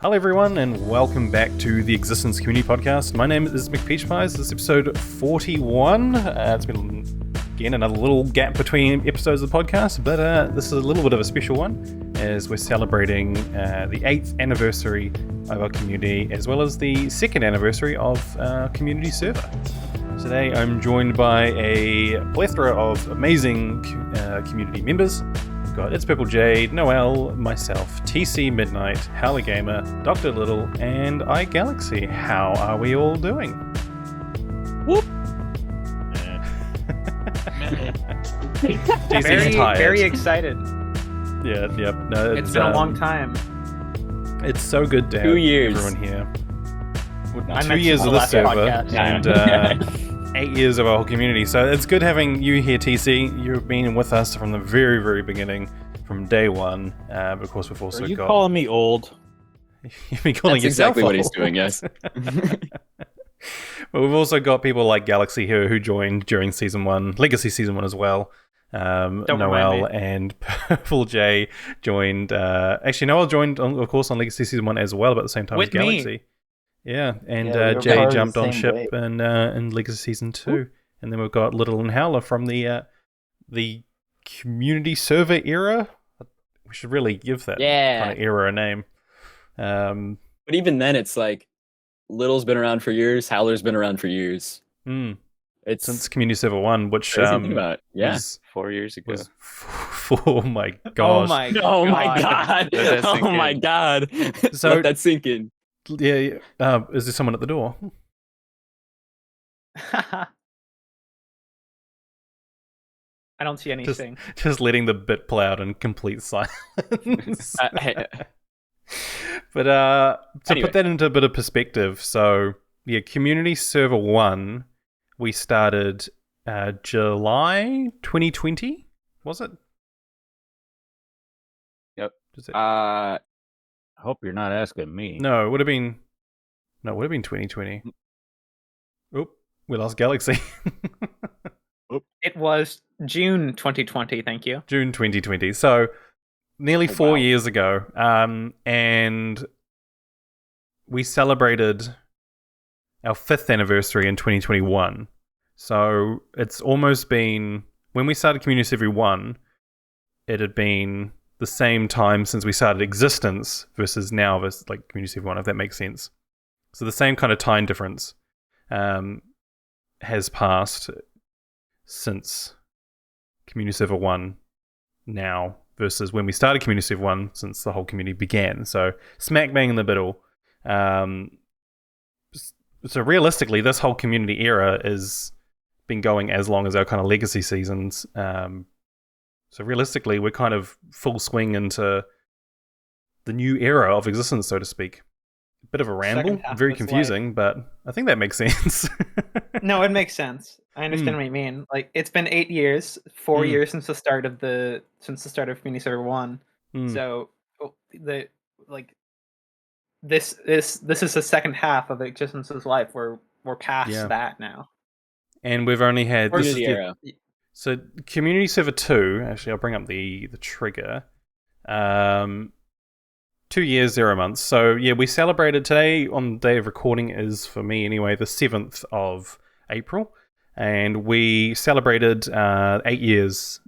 Hello everyone and welcome back to the Existence Community Podcast. My name is mcpeachpies. This is episode 41. It's been, again, another little gap between episodes of the podcast, but this is a little bit of a special one as we're celebrating the 8th anniversary of our community as well as the 2nd anniversary of our community server. Today I'm joined by a plethora of amazing community members. Got ItsPurpleJay, Noel, myself, TCMidnite, HowlerGamer, Dr. Little, and iGalaxy. How are we all doing? Whoop! TC's tired. Very excited. Yeah, yep. No, it's been a long time. It's so good to have 2 years. everyone here. I 2 years of this server podcast. and 8 years of our whole community. So it's good having you here, TC. You've been with us from the very, very beginning, from day one. But of course, we've also Are you got... calling me old? You've been calling That's yourself exactly what old. he's doing, yes. But we've also got people like Galaxy here who joined during Season 1, Legacy Season 1 as well. Noel and PurpleJay joined. Actually, Noel joined, of course, on Legacy Season 1 as well, but at the same time With as Galaxy. me. Yeah, and Yeah, we were Jay part of the jumped on same ship wave. in Legacy Season 2. Ooh. And then we've got Little and Howler from the community server era. We should really give that kind of era a name. But even then, it's like, Little's been around for years, Howler's been around for years. It's since Community Server 1, which crazy to think about. Yeah. was 4 years ago. oh my gosh. Oh my god. Let that sink Oh my in. god. So- Let that sink in. Yeah, is there someone at the door? I don't see anything. Just letting the bit play out in complete silence. But to Anyway. put that into a bit of perspective, so yeah, Community Server 1, we started July 2020, was it? Yep. Does it- I hope you're not asking me. No, it would have been 2020. Oop, we lost Galaxy. It was June 2020, thank you. June 2020. So nearly 4 wow. years ago. And we celebrated our 5th anniversary in 2021. So it's almost been, when we started Community Server 1, it had been the same time since we started Existence versus now versus like Community Server 1, if that makes sense. So the same kind of time difference has passed since Community Server 1 now versus when we started Community Server 1 since the whole community began. So smack bang in the middle. So realistically, this whole community era has been going as long as our kind of legacy seasons. So realistically, we're kind of full swing into the new era of existence, so to speak. A bit of a ramble, Second half very of its confusing, but I think that makes sense. No, it makes sense. I understand what you mean. Like, it's been 8 years, 4 years since the start of Community Server 1. So this is the second half of Existence's life. We're past that now. And we've only had this is Community the- era. So Community Server 2, actually I'll bring up the trigger. 2 years, 0 months. So yeah, we celebrated today on the day of recording is, for me anyway, the 7th of April. And we celebrated 8 years.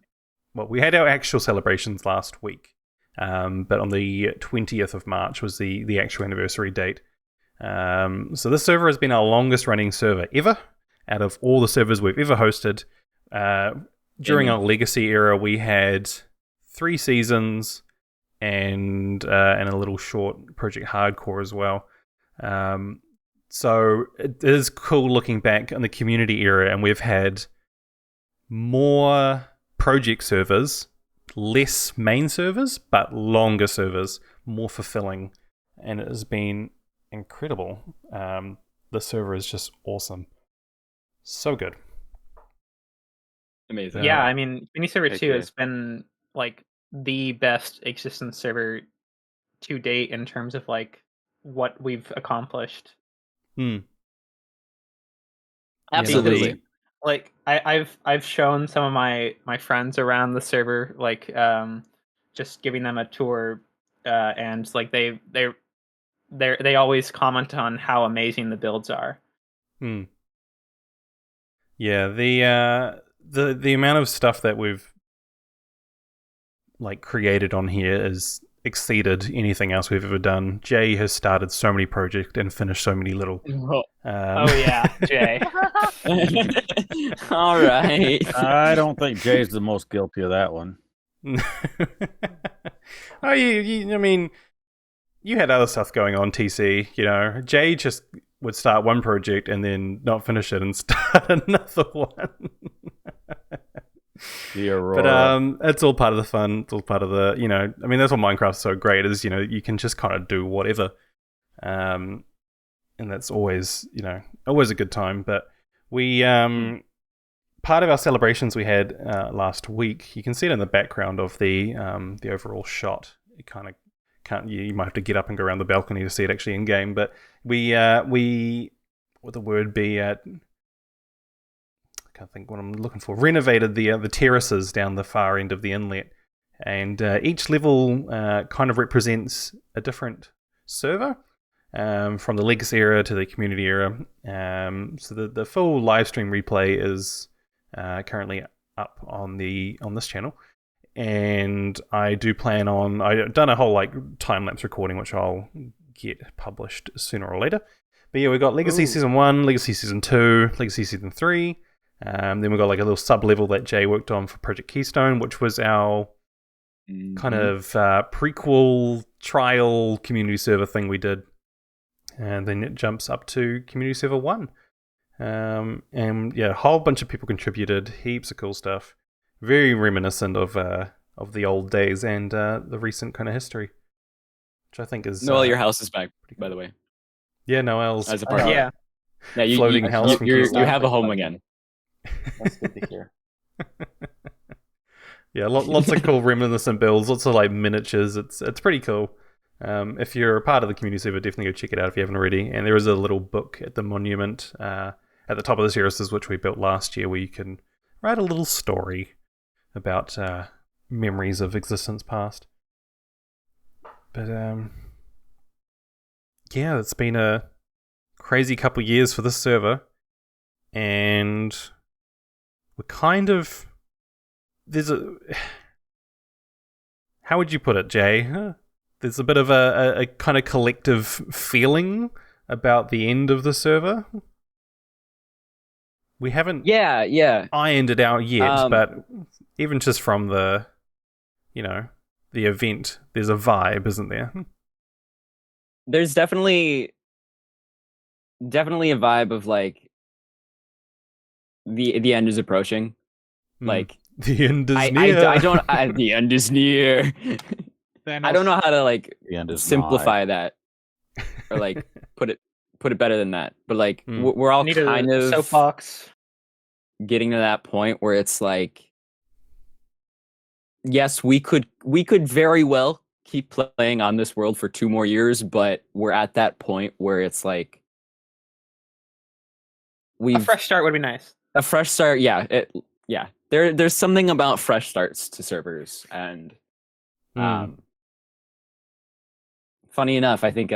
Well, we had our actual celebrations last week. But on the 20th of March was the actual anniversary date. So this server has been our longest running server ever out of all the servers we've ever hosted. During our legacy era, we had 3 seasons and a little short Project Hardcore as well. So it is cool looking back on the community era, and we've had more project servers, less main servers, but longer servers, more fulfilling, and it has been incredible. The server is just awesome. So good. Amazing. Yeah, I mean, Community Server 2 Okay. has been like the best Existence server to date in terms of like what we've accomplished. Absolutely. Like I've shown some of my friends around the server, like just giving them a tour, and like they always comment on how amazing the builds are. Yeah, the amount of stuff that we've like created on here is exceeded anything else we've ever done. Jay has started so many projects and finished so many little. Oh yeah, Jay. All right. I don't think Jay's the most guilty of that one. Oh, I mean, you had other stuff going on, TC. You know, Jay just would start one project and then not finish it and start another one. The Aurora. But it's all part of the fun. It's all part of the, I mean, that's what Minecraft's so great is, you can just kind of do whatever. And that's always, always a good time. But we, part of our celebrations we had last week, you can see it in the background of the overall shot. It kind of can't, you might have to get up and go around the balcony to see it actually in game. But we what the word be at? I can't think what I'm looking for. Renovated the terraces down the far end of the inlet, and each level kind of represents a different server, from the Legacy era to the Community era. So the full live stream replay is currently up on this channel, and I do plan on. I've done a whole like time lapse recording, which I'll get published sooner or later. But yeah, we got Legacy Season 1, Legacy Season 2, Legacy Season 3. Then we got like a little sub-level that Jay worked on for Project Keystone, which was our kind of prequel trial community server thing we did. And then it jumps up to Community Server 1. And yeah, a whole bunch of people contributed, heaps of cool stuff. Very reminiscent of the old days and the recent kind of history. Which I think is... Noel, your house is back, by the way. Yeah, Noel's... As a part yeah. Yeah, floating house from you Keystone. have a home again. That's good to hear. Yeah, lots of cool reminiscent builds, lots of like miniatures. It's pretty cool. If you're a part of the community server, definitely go check it out if you haven't already. And there is a little book at the monument at the top of the terraces, which we built last year, where you can write a little story about memories of existence past. But yeah, it's been a crazy couple of years for this server, and we're kind of how would you put it, Jay? There's a bit of a kind of collective feeling about the end of the server. We haven't ironed it out yet, but even just from the event, there's a vibe, isn't there? There's definitely a vibe of like the end is approaching. Like the end is near. The end is near. I don't know how to like simplify that or like put it better than that. But like we're all kind of soapbox getting to that point where it's like, yes, we could very well keep playing on this world for 2 more years, but we're at that point where it's like a fresh start would be nice. A fresh start, yeah. There's something about fresh starts to servers, and funny enough, I think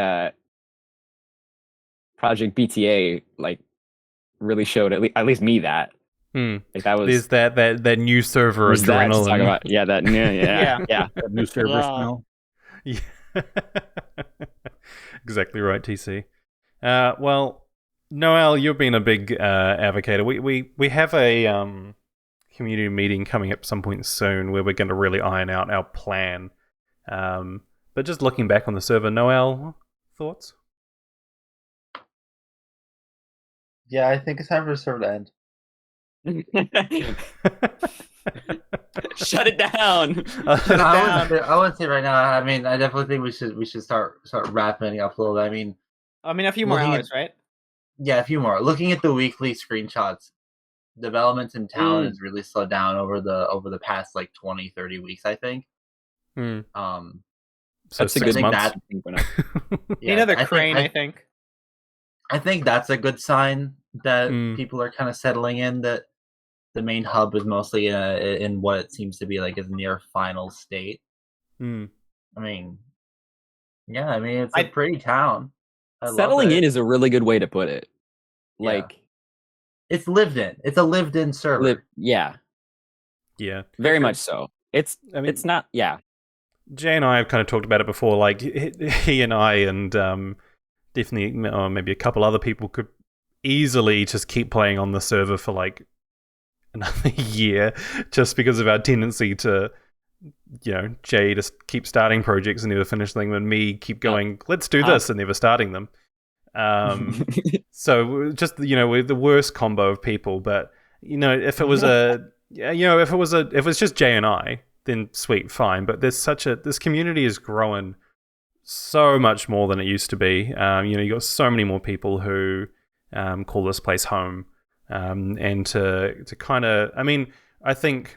Project BTA like really showed at least me that. Like that was there's that new server adrenaline. Talk about, yeah, that yeah. That new server smell. Yeah. Exactly right, TC. Well, Noel, you've been a big advocate. We have a community meeting coming up some point soon where we're going to really iron out our plan. But just looking back on the server, Noel, thoughts? Yeah, I think it's time for the server to end. Shut it down. I wouldn't say right now. I mean, I definitely think we should start wrapping up a little bit. I mean, a few more hours, right? Yeah, a few more. Looking at the weekly screenshots, development in town has really slowed down over the past like 20-30 weeks, I think. So that's a good month. Another crane, I think. I think that's a good sign that people are kind of settling in, that the main hub is mostly in what it seems to be like a near final state. I mean, Yeah, I mean it's a pretty town. Settling in is a really good way to put it. Like it's lived in. It's a lived in server. Yeah. Very much so. It's not. Yeah. Jay and I have kind of talked about it before. Like he and I and definitely maybe a couple other people could easily just keep playing on the server for like another year, just because of our tendency to, Jay just keep starting projects and never finish them, and me keep going, let's do this, and never starting them. So just we're the worst combo of people. But if it was if it was just Jay and I, then sweet, fine. But there's this community is growing so much more than it used to be. You got so many more people who call this place home, and to kind of, I think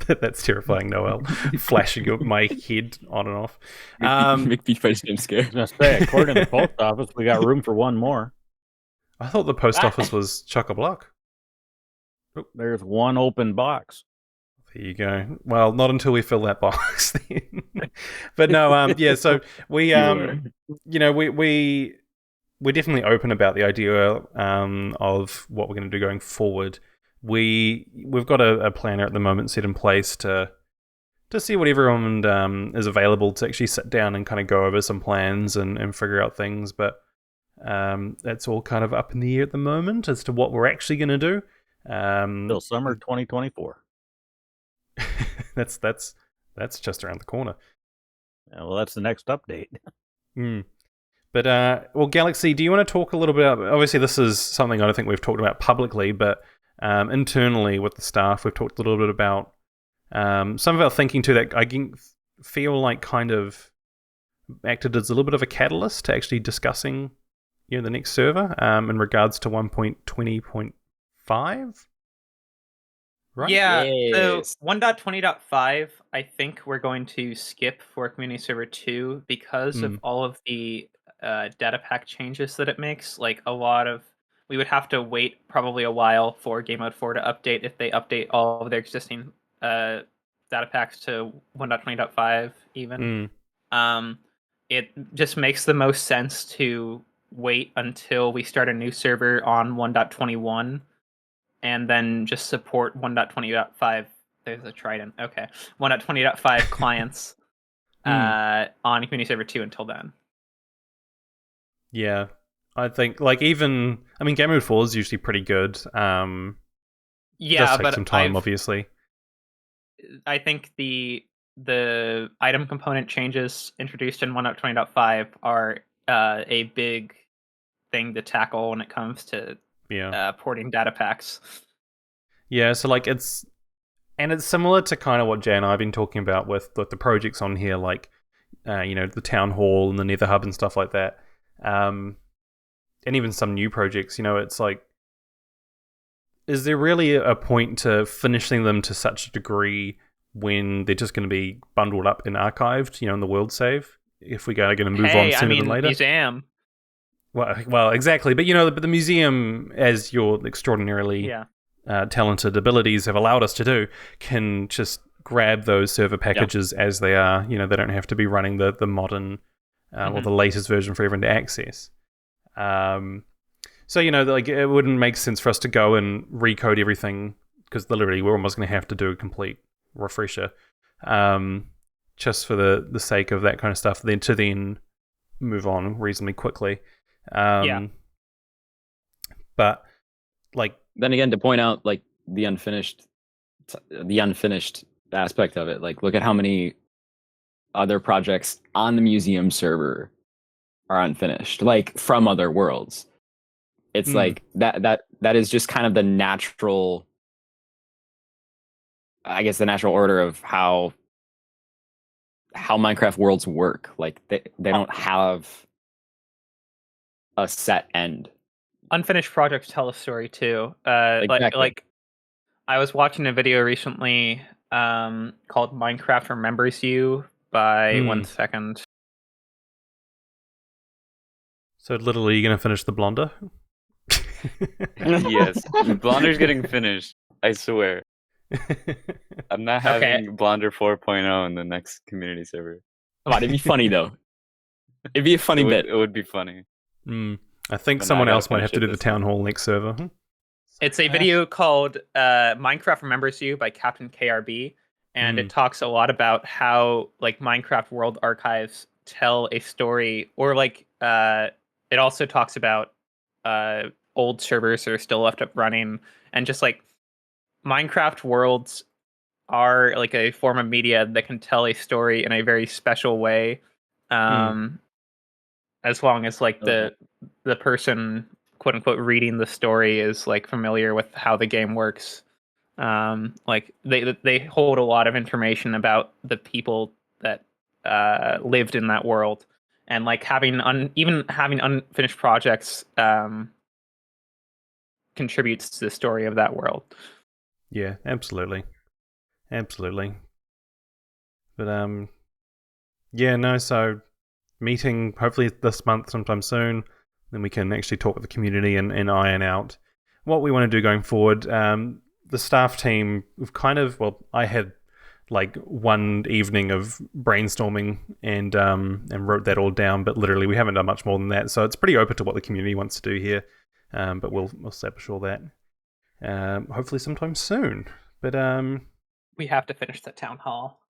that's terrifying, Noel, flashing my head on and off. mcpeachpies getting scared. I was gonna say, according to the post office, we got room for one more. I thought the post office was chock-a-block. Oh, there's one open box. There you go. Well, not until we fill that box then. But no, yeah, so we we're definitely open about the idea of what we're going to do going forward. We've got a planner at the moment set in place to see what everyone is available to actually sit down and kind of go over some plans and figure out things. But that's all kind of up in the air at the moment as to what we're actually going to do. Till summer 2024. That's just around the corner. Yeah, well, that's the next update. But well, Galaxy, do you want to talk a little bit about? Obviously, this is something I don't think we've talked about publicly, but internally with the staff, we've talked a little bit about some of our thinking too. That I feel like kind of acted as a little bit of a catalyst to actually discussing, the next server in regards to 1.20.5. Right? Yeah, Yes. so 1.20.5, I think we're going to skip for Community Server 2 because of all of the data pack changes that it makes. Like we would have to wait probably a while for Game Mode 4 to update if they update all of their existing data packs to 1.20.5 even. It just makes the most sense to wait until we start a new server on 1.21 and then just support 1.20.5. There's a trident. Okay. 1.20.5 clients on Community Server 2 until then. Yeah. I think, Game Mode 4 is usually pretty good. Yeah, does take but some time, obviously. I think the item component changes introduced in 1.20.5 are a big thing to tackle when it comes to porting data packs. Yeah, so it's similar to kind of what Jay and I have been talking about with the projects on here, the town hall and the Nether Hub and stuff like that, and even some new projects. It's like, is there really a point to finishing them to such a degree when they're just going to be bundled up and archived, in the world save? If we are going to move on sooner than later, museum. Well, exactly. But but the museum, as your extraordinarily talented abilities have allowed us to do, can just grab those server packages as they are. They don't have to be running the modern or the latest version for everyone to access. So it wouldn't make sense for us to go and recode everything, because literally we're almost going to have to do a complete refresher, just for the sake of that kind of stuff. Then move on reasonably quickly. But then again, to point out the unfinished aspect of it, look at how many other projects on the museum server are unfinished, from other worlds. It's that is just kind of the natural, I guess, the natural order of how Minecraft worlds work. They don't have a set end. Unfinished projects tell a story too. Exactly. I was watching a video recently called Minecraft Remembers You by 1 second. So literally, you're going to finish the Blonder? Yes, Blonder's getting finished. I swear. I'm not having Blonder 4.0 in the next community server. Come on, it'd be funny though. It'd be a funny bit. It would be funny. I think But no, someone I gotta else might have finish to it do the this town time. hall next server. It's a video called Minecraft Remembers You by Captain KRB, and it talks a lot about how like Minecraft World Archives tell a story, or like it also talks about old servers that are still left up running, and just like Minecraft worlds are like a form of media that can tell a story in a very special way, as long as like the person quote unquote reading the story is like familiar with how the game works. Like they hold a lot of information about the people that lived in that world, and like even having unfinished projects contributes to the story of that world. Yeah, absolutely. But yeah, no, so meeting hopefully this month sometime soon, then we can actually talk with the community and iron out what we want to do going forward. The staff team, we've kind of, well, I had like one evening of brainstorming and wrote that all down, but literally we haven't done much more than that, so it's pretty open to what the community wants to do here. But we'll establish all that hopefully sometime soon. But We have to finish the town hall.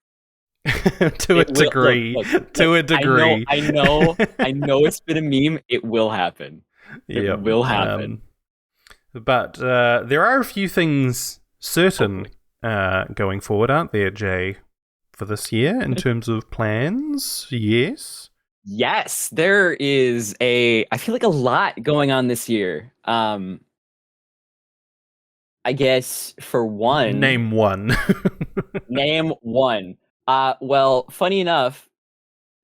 to a degree. To a degree. I know it's been a meme. It will happen. It will happen. But there are a few things certain going forward, aren't there, Jay, for this year in terms of plans? Yes. Yes, there is I feel like a lot going on this year. I guess for one. Name one. Name one. Well, funny enough,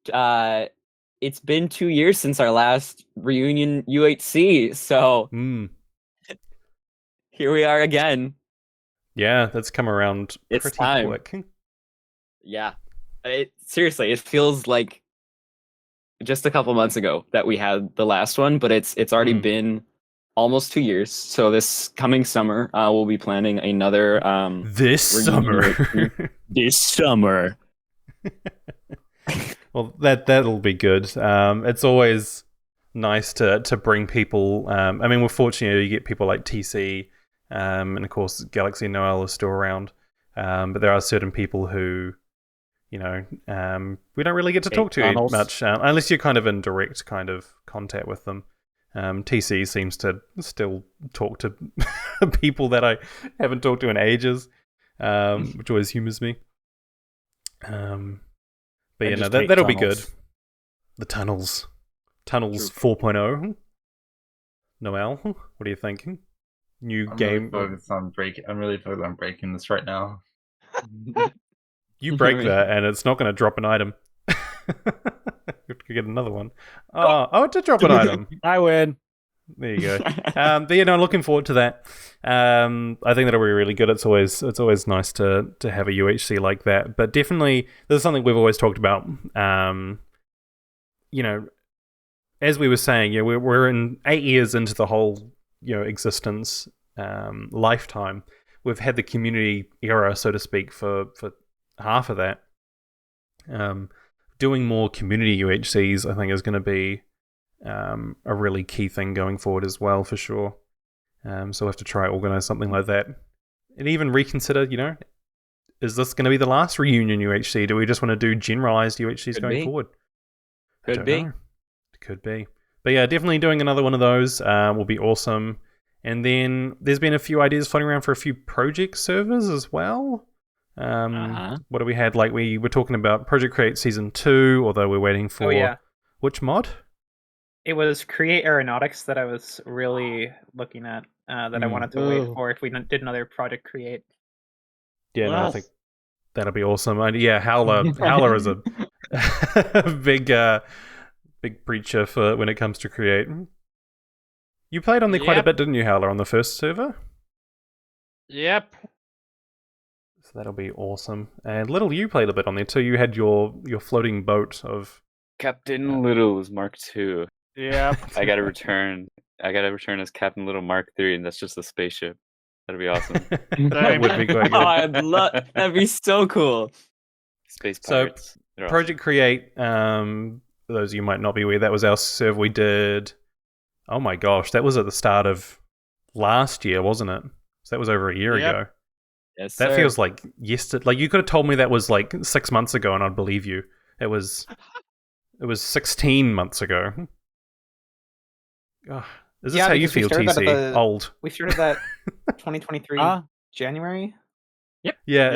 it's been 2 years since our last reunion UHC, so here we are again. Yeah, that's come around It's pretty time. quick. Yeah. Seriously, it feels like just a couple months ago that we had the last one, but it's already been almost 2 years. So this coming summer, we'll be planning another this summer. This summer. Well, that'll be good. It's always nice to bring people. I mean, we're fortunate you get people like TC, and of course, Galaxy and Noel are still around. But there are certain people who, you know, we don't really get to talk to much unless you're kind of in direct kind of contact with them. TC seems to still talk to people that I haven't talked to in ages, which always humors me. But yeah, no, that'll be good. The tunnels. True. 4.0. Noel, what are you thinking? New game. I'm really focused on breaking this right now. You break that, and it's not going to drop an item. You have to get another one. Oh, it did drop an item. I win. There you go. But yeah, no, looking forward to that. I think that'll be really good. It's always nice to have a UHC like that. But definitely, this is something we've always talked about. You know, as we were saying, you know, we're in 8 years into the whole, you know, existence lifetime. We've had the community era, so to speak, for half of that. Doing more community UHCs, I think, is going to be a really key thing going forward as well, for sure. So we'll have to try organize something like that. And even reconsider, you know, is this going to be the last reunion UHC? Do we just want to do generalized UHCs going forward? Could be. Could be. But yeah, definitely doing another one of those will be awesome. And then there's been a few ideas floating around for a few project servers as well. What do we had? Like, we were talking about Project Create Season 2, although we're waiting for... Which mod? It was Create Aeronautics that I was really looking at, that I wanted to wait for if we did another Project Create. Yeah, no, I think that'll be awesome. And yeah, Howler is a big preacher for when it comes to Create. You played on there quite a bit, didn't you, Howler, on the first server? Yep. So that'll be awesome. And Little, you played a bit on there too. You had your floating boat of... Captain Little's Mark II. Yeah. I gotta return as Captain Little Mark III, and that's just a spaceship. That'd be awesome. That would be quite good. That'd be so cool. Space pirates. So They're Project Create, for those of you who might not be aware, that was our server we did. Oh my gosh, that was at the start of last year, wasn't it? So that was over a year Yep. ago. Yes, That sir. feels like yesterday. Like you could have told me that was like 6 months ago, and I'd believe you. It was 16 months ago. Ugh. Is this how you because we feel, started that at TC? the- Old. We started that 2023 January. Yeah, Yeah.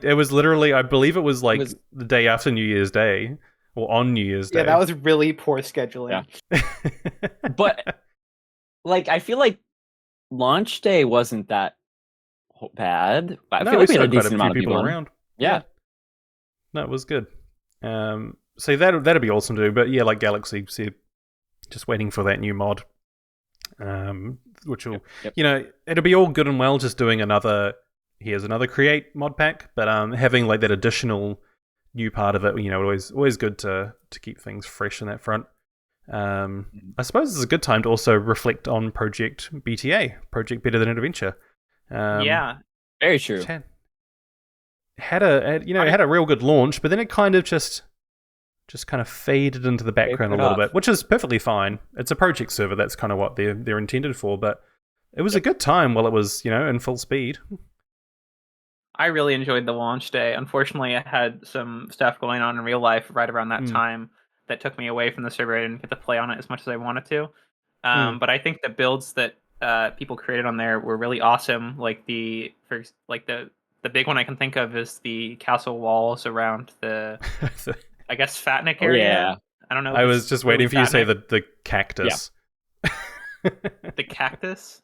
it was literally, I believe it was like was- the day after New Year's Day, or on New Year's Day. Yeah, that was really poor scheduling. But like, I feel like launch day wasn't that bad. I feel like we had a decent amount of people around. Yeah. No, it was good. So that'd be awesome to do. But yeah, like Galaxy said, just waiting for that new mod. Which will, Yep. you know, it'll be all good and well just doing here's another create mod pack, but having like that additional new part of it, you know, always good to keep things fresh in that front. I suppose it's a good time to also reflect on Project BTA, Project Better Than Adventure. Yeah. Very true. which had a real good launch, but then it kind of just kind of faded into the background a little bit, which is perfectly fine. It's a project server, that's kind of what they're intended for, but it was a good time while it was, you know, in full speed. I really enjoyed the launch day. Unfortunately, I had some stuff going on in real life right around that time that took me away from the server. I didn't get to play on it as much as I wanted to. But I think the builds that people created on there were really awesome. Like the big one I can think of is the castle walls around the, I guess, Fatnik area. Yeah. I don't know. I was just waiting for you to say the cactus. The cactus.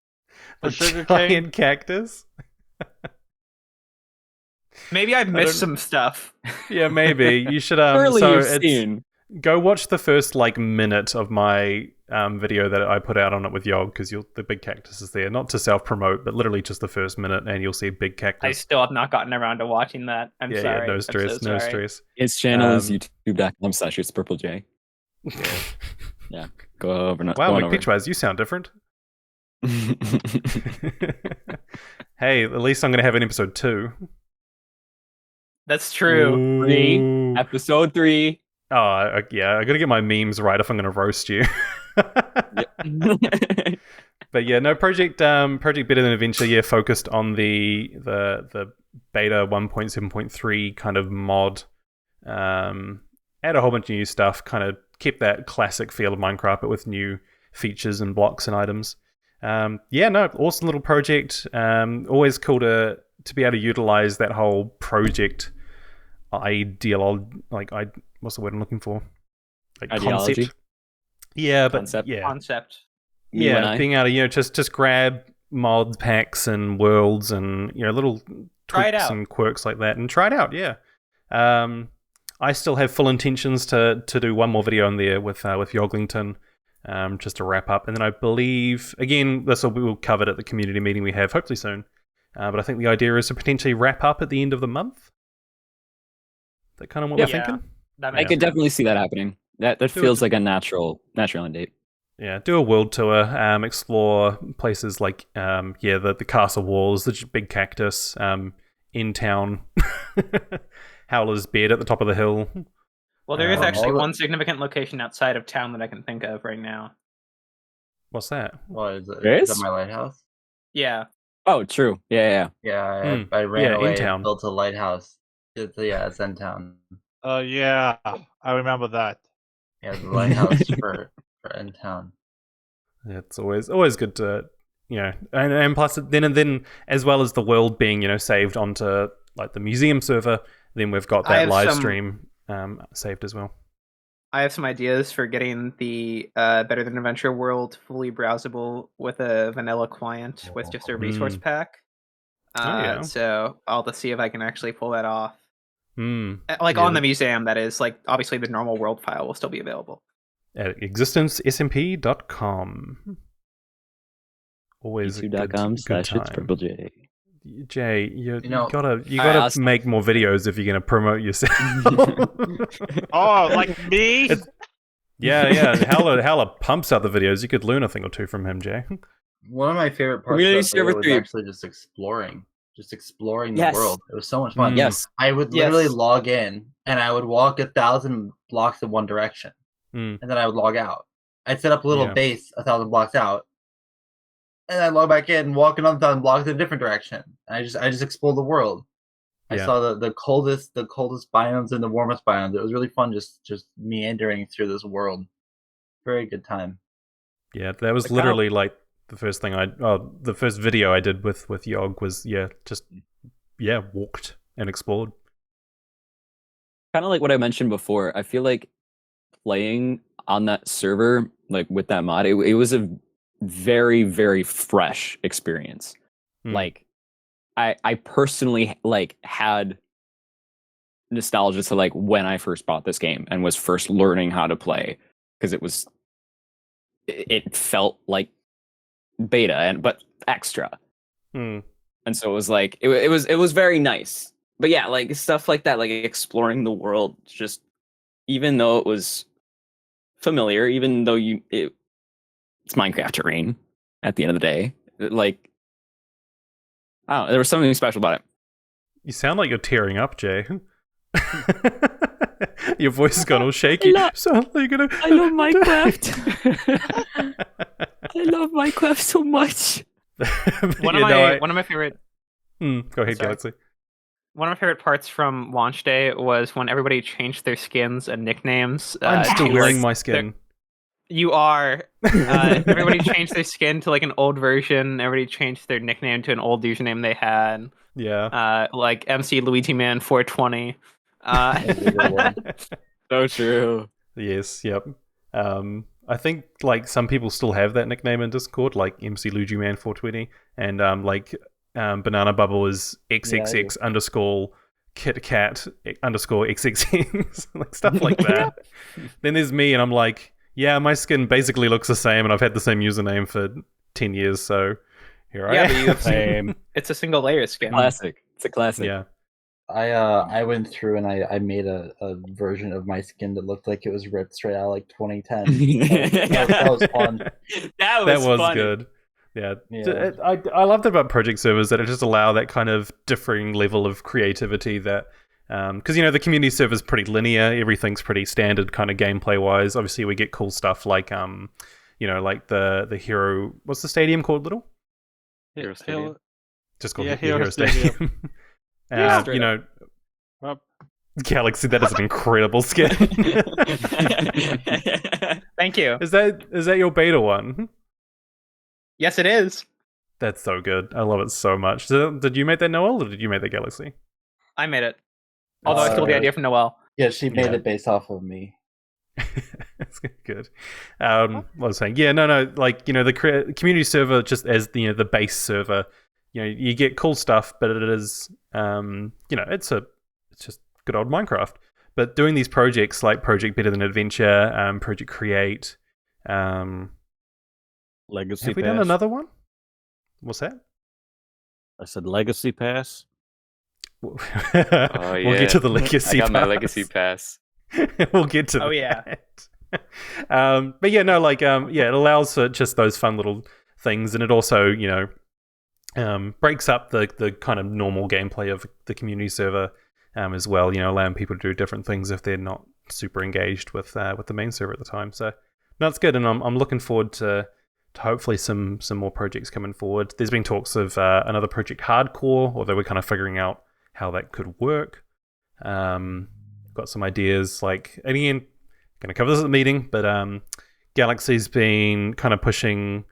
The sugar giant cactus. Maybe I've missed some stuff. Yeah, maybe you should. Surely so you've it's- seen. Go watch the first minute of my video that I put out on it with Yog, because the big cactus is there. Not to self promote, but literally just the first minute, and you'll see a big cactus. I still have not gotten around to watching that. I'm sorry. Yeah, no I'm stress, so no sorry. stress. His channel is youtube.com/ItsPurpleJay. Yeah, go over. Wow, McPeachpies, you sound different. Hey, at least I'm going to have an episode 2. That's true. Episode 3. Oh, yeah, I got to get my memes right if I'm going to roast you. But yeah, no, Project Better Than Adventure, yeah, focused on the beta 1.7.3 kind of mod. Add a whole bunch of new stuff, kind of kept that classic feel of Minecraft, but with new features and blocks and items. Yeah, no, awesome little project. Always cool to be able to utilize that whole project what's the word I'm looking for? Like Ideology? concept. Yeah, but Concept. yeah. Concept. Yeah, being able to, you know, just grab mods packs and worlds and, you know, little Try it tweaks out. and quirks like that and try it out. Yeah. I still have full intentions to do one more video on there with Yoglington, just to wrap up, and then I believe again we'll cover it at the community meeting we have hopefully soon. But I think the idea is to potentially wrap up at the end of the month. That kind of what we're thinking. That I makes could sense. definitely see that happening. That feels like a natural end date. Yeah, do a world tour, explore places like the castle walls, the big cactus, in town, Howler's bed at the top of the hill. Well, there is actually all the- one significant location outside of town that I can think of right now. What's that? What is it? There Is is? that my lighthouse? Yeah. Oh, true. Yeah. Yeah, I ran Yeah, in away town. and built a lighthouse. It's in town. Yeah, I remember that. Yeah, the lighthouse for in town. It's always good to, you know, and plus then as well as the world being, you know, saved onto like the museum server, then we've got I that have live some- stream saved as well. I have some ideas for getting the Better Than Adventure world fully browsable with a vanilla client with just a resource pack. yeah. So I'll just see if I can actually pull that off. Yeah. On the museum, that is. Like, obviously the normal world file will still be available. At existencesmp.com. Always a good time. YouTube.com/ItsPurpleJay. Jay, you know- gotta I'll- make more videos if you're gonna promote yourself. Oh, like me? yeah. Howler pumps out the videos. You could learn a thing or two from him, Jay. One of my favorite parts Community of that video server was 3. actually just exploring just exploring the Yes. world. It was so much fun. Yes. I would literally log in and I would walk 1,000 blocks in one direction, and then I would log out. I'd set up a little base 1,000 blocks out, and I'd log back in and walk another 1,000 blocks in a different direction. And I just explored the world. I saw the coldest biomes and the warmest biomes. It was really fun just meandering through this world. Very good time. Yeah, that was literally like the first thing the first video I did with Yog was walked and explored. Kind of like what I mentioned before. I feel like playing on that server, like with that mod, it was a very, very fresh experience. Like I personally like had nostalgia to like when I first bought this game and was first learning how to play, because it felt like beta but extra. And so it was like it was very nice. But yeah, like stuff like that, like exploring the world, just even though it was familiar, even though it's Minecraft terrain at the end of the day, like I don't know, there was something special about it. You sound like you're tearing up, Jay. Your voice has gone all shaky. Sound like you're gonna... I love Minecraft. I love Minecraft so much. One of my favorite. Go ahead, Galaxy. One of my favorite parts from launch day was when everybody changed their skins and nicknames. I'm still wearing my skin. You are. Everybody changed their skin to like an old version. Everybody changed their nickname to an old username they had. Yeah. Like MC Luigi Man 420. So true. Yes. Yep. I think like some people still have that nickname in Discord, like MC Luigi Man 420, and Banana Bubble is XXX underscore KitKat underscore XXX, like stuff like that. Then there's me, and I'm like, yeah, my skin basically looks the same, and I've had the same username for 10 years, so here I am. It's a single layer skin. Classic. It's a classic. Yeah. I went through and I made a version of my skin that looked like it was ripped straight out of like 2010. that was fun. That was funny. Good. Yeah. I loved it about project servers that it just allow that kind of differing level of creativity that because the community server is pretty linear, everything's pretty standard kind of gameplay wise. Obviously we get cool stuff like like the hero, what's the stadium called, Little? Hero Stadium. Just called Hero Stadium. Galaxy, that is an incredible skin. Thank you. Is that your beta one? Yes, it is. That's so good. I love it so much. Did you make that, Noel, or did you make that, Galaxy? I made it. Although I stole the idea from Noel. Yeah, she made it based off of me. That's good. I was saying, like the community server just as the base server. You get cool stuff, but it is it's just good old Minecraft. But doing these projects like Project Better Than Adventure, Project Create, Legacy have we Pass. done another one? What's that? I said Legacy Pass. Oh, yeah. We'll get to the Legacy I got pass. my Legacy Pass. We'll get to that. But yeah, no, like it allows for just those fun little things, and it also breaks up the kind of normal gameplay of the community server as well. Allowing people to do different things if they're not super engaged with the main server at the time. So no, it's good, and I'm looking forward to hopefully some more projects coming forward. There's been talks of another Project Hardcore, although we're kind of figuring out how that could work. Got some ideas, like, and again, going to cover this at the meeting, but Galaxy's been kind of pushing,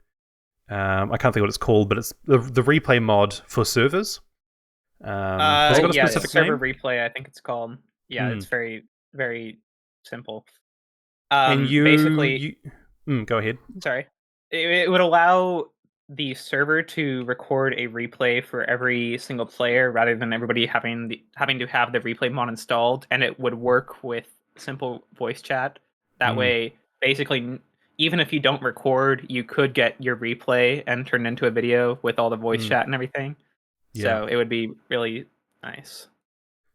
I can't think what it's called, but it's the replay mod for servers. It's got a specific server name? replay, I think it's called. Yeah, it's very, very simple. And basically, go ahead. Sorry. It would allow the server to record a replay for every single player rather than everybody having to have the replay mod installed, and it would work with simple voice chat. That way, basically, even if you don't record, you could get your replay and turn it into a video with all the voice chat and everything. Yeah. So it would be really nice.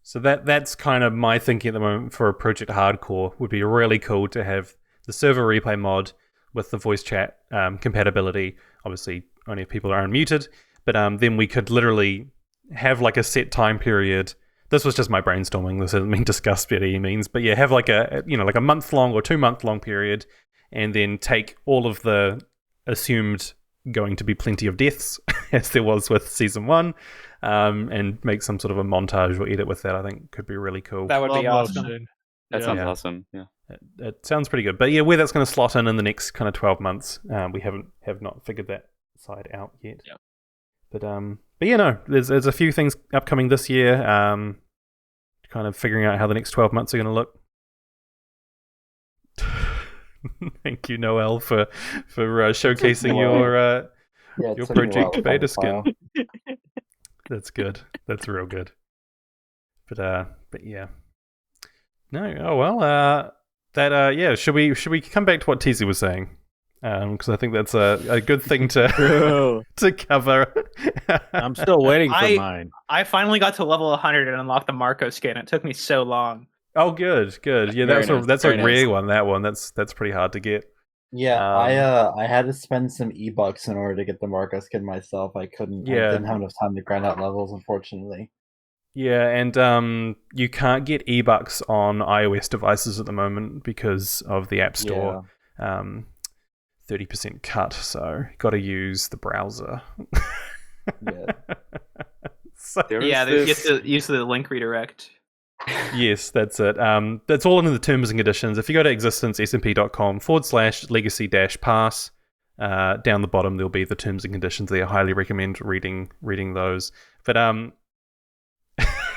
So that's kind of my thinking at the moment for a Project Hardcore. Would be really cool to have the server replay mod with the voice chat compatibility. Obviously, only if people are unmuted. But then we could literally have like a set time period. This was just my brainstorming. This hasn't been discussed by any means, but yeah, have like a like a month-long or 2-month-long period, and then take all of the assumed going to be plenty of deaths, as there was with season 1, and make some sort of a montage or edit with that. I think could be really cool. That would be awesome. That sounds awesome. Yeah, it sounds pretty good. But yeah, where that's going to slot in the next kind of 12 months, we have not figured that side out yet. Yeah. But yeah, no, there's a few things upcoming this year. Kind of figuring out how the next 12 months are going to look. Thank you, Noel, for showcasing your project beta skin. That's good. That's real good. But yeah. No. Oh well. Yeah. Should we come back to what TZ was saying? Because I think that's a good thing to to cover. I'm still waiting for mine. I finally got to level 100 and unlocked the Marco skin. It took me so long. Oh, good. Yeah, that's a rare one. That one. That's pretty hard to get. Yeah, I had to spend some E-bucks in order to get the Marco skin myself. I couldn't. Yeah. I didn't have enough time to grind out levels, unfortunately. Yeah, and you can't get E-bucks on iOS devices at the moment because of the App Store 30% cut. So got to use the browser. Yeah. You have to use the link redirect. Yes, that's it. That's all in the terms and conditions. If you go to existencesmp.com/legacy-pass, down the bottom there'll be the terms and conditions there. I highly recommend reading those. But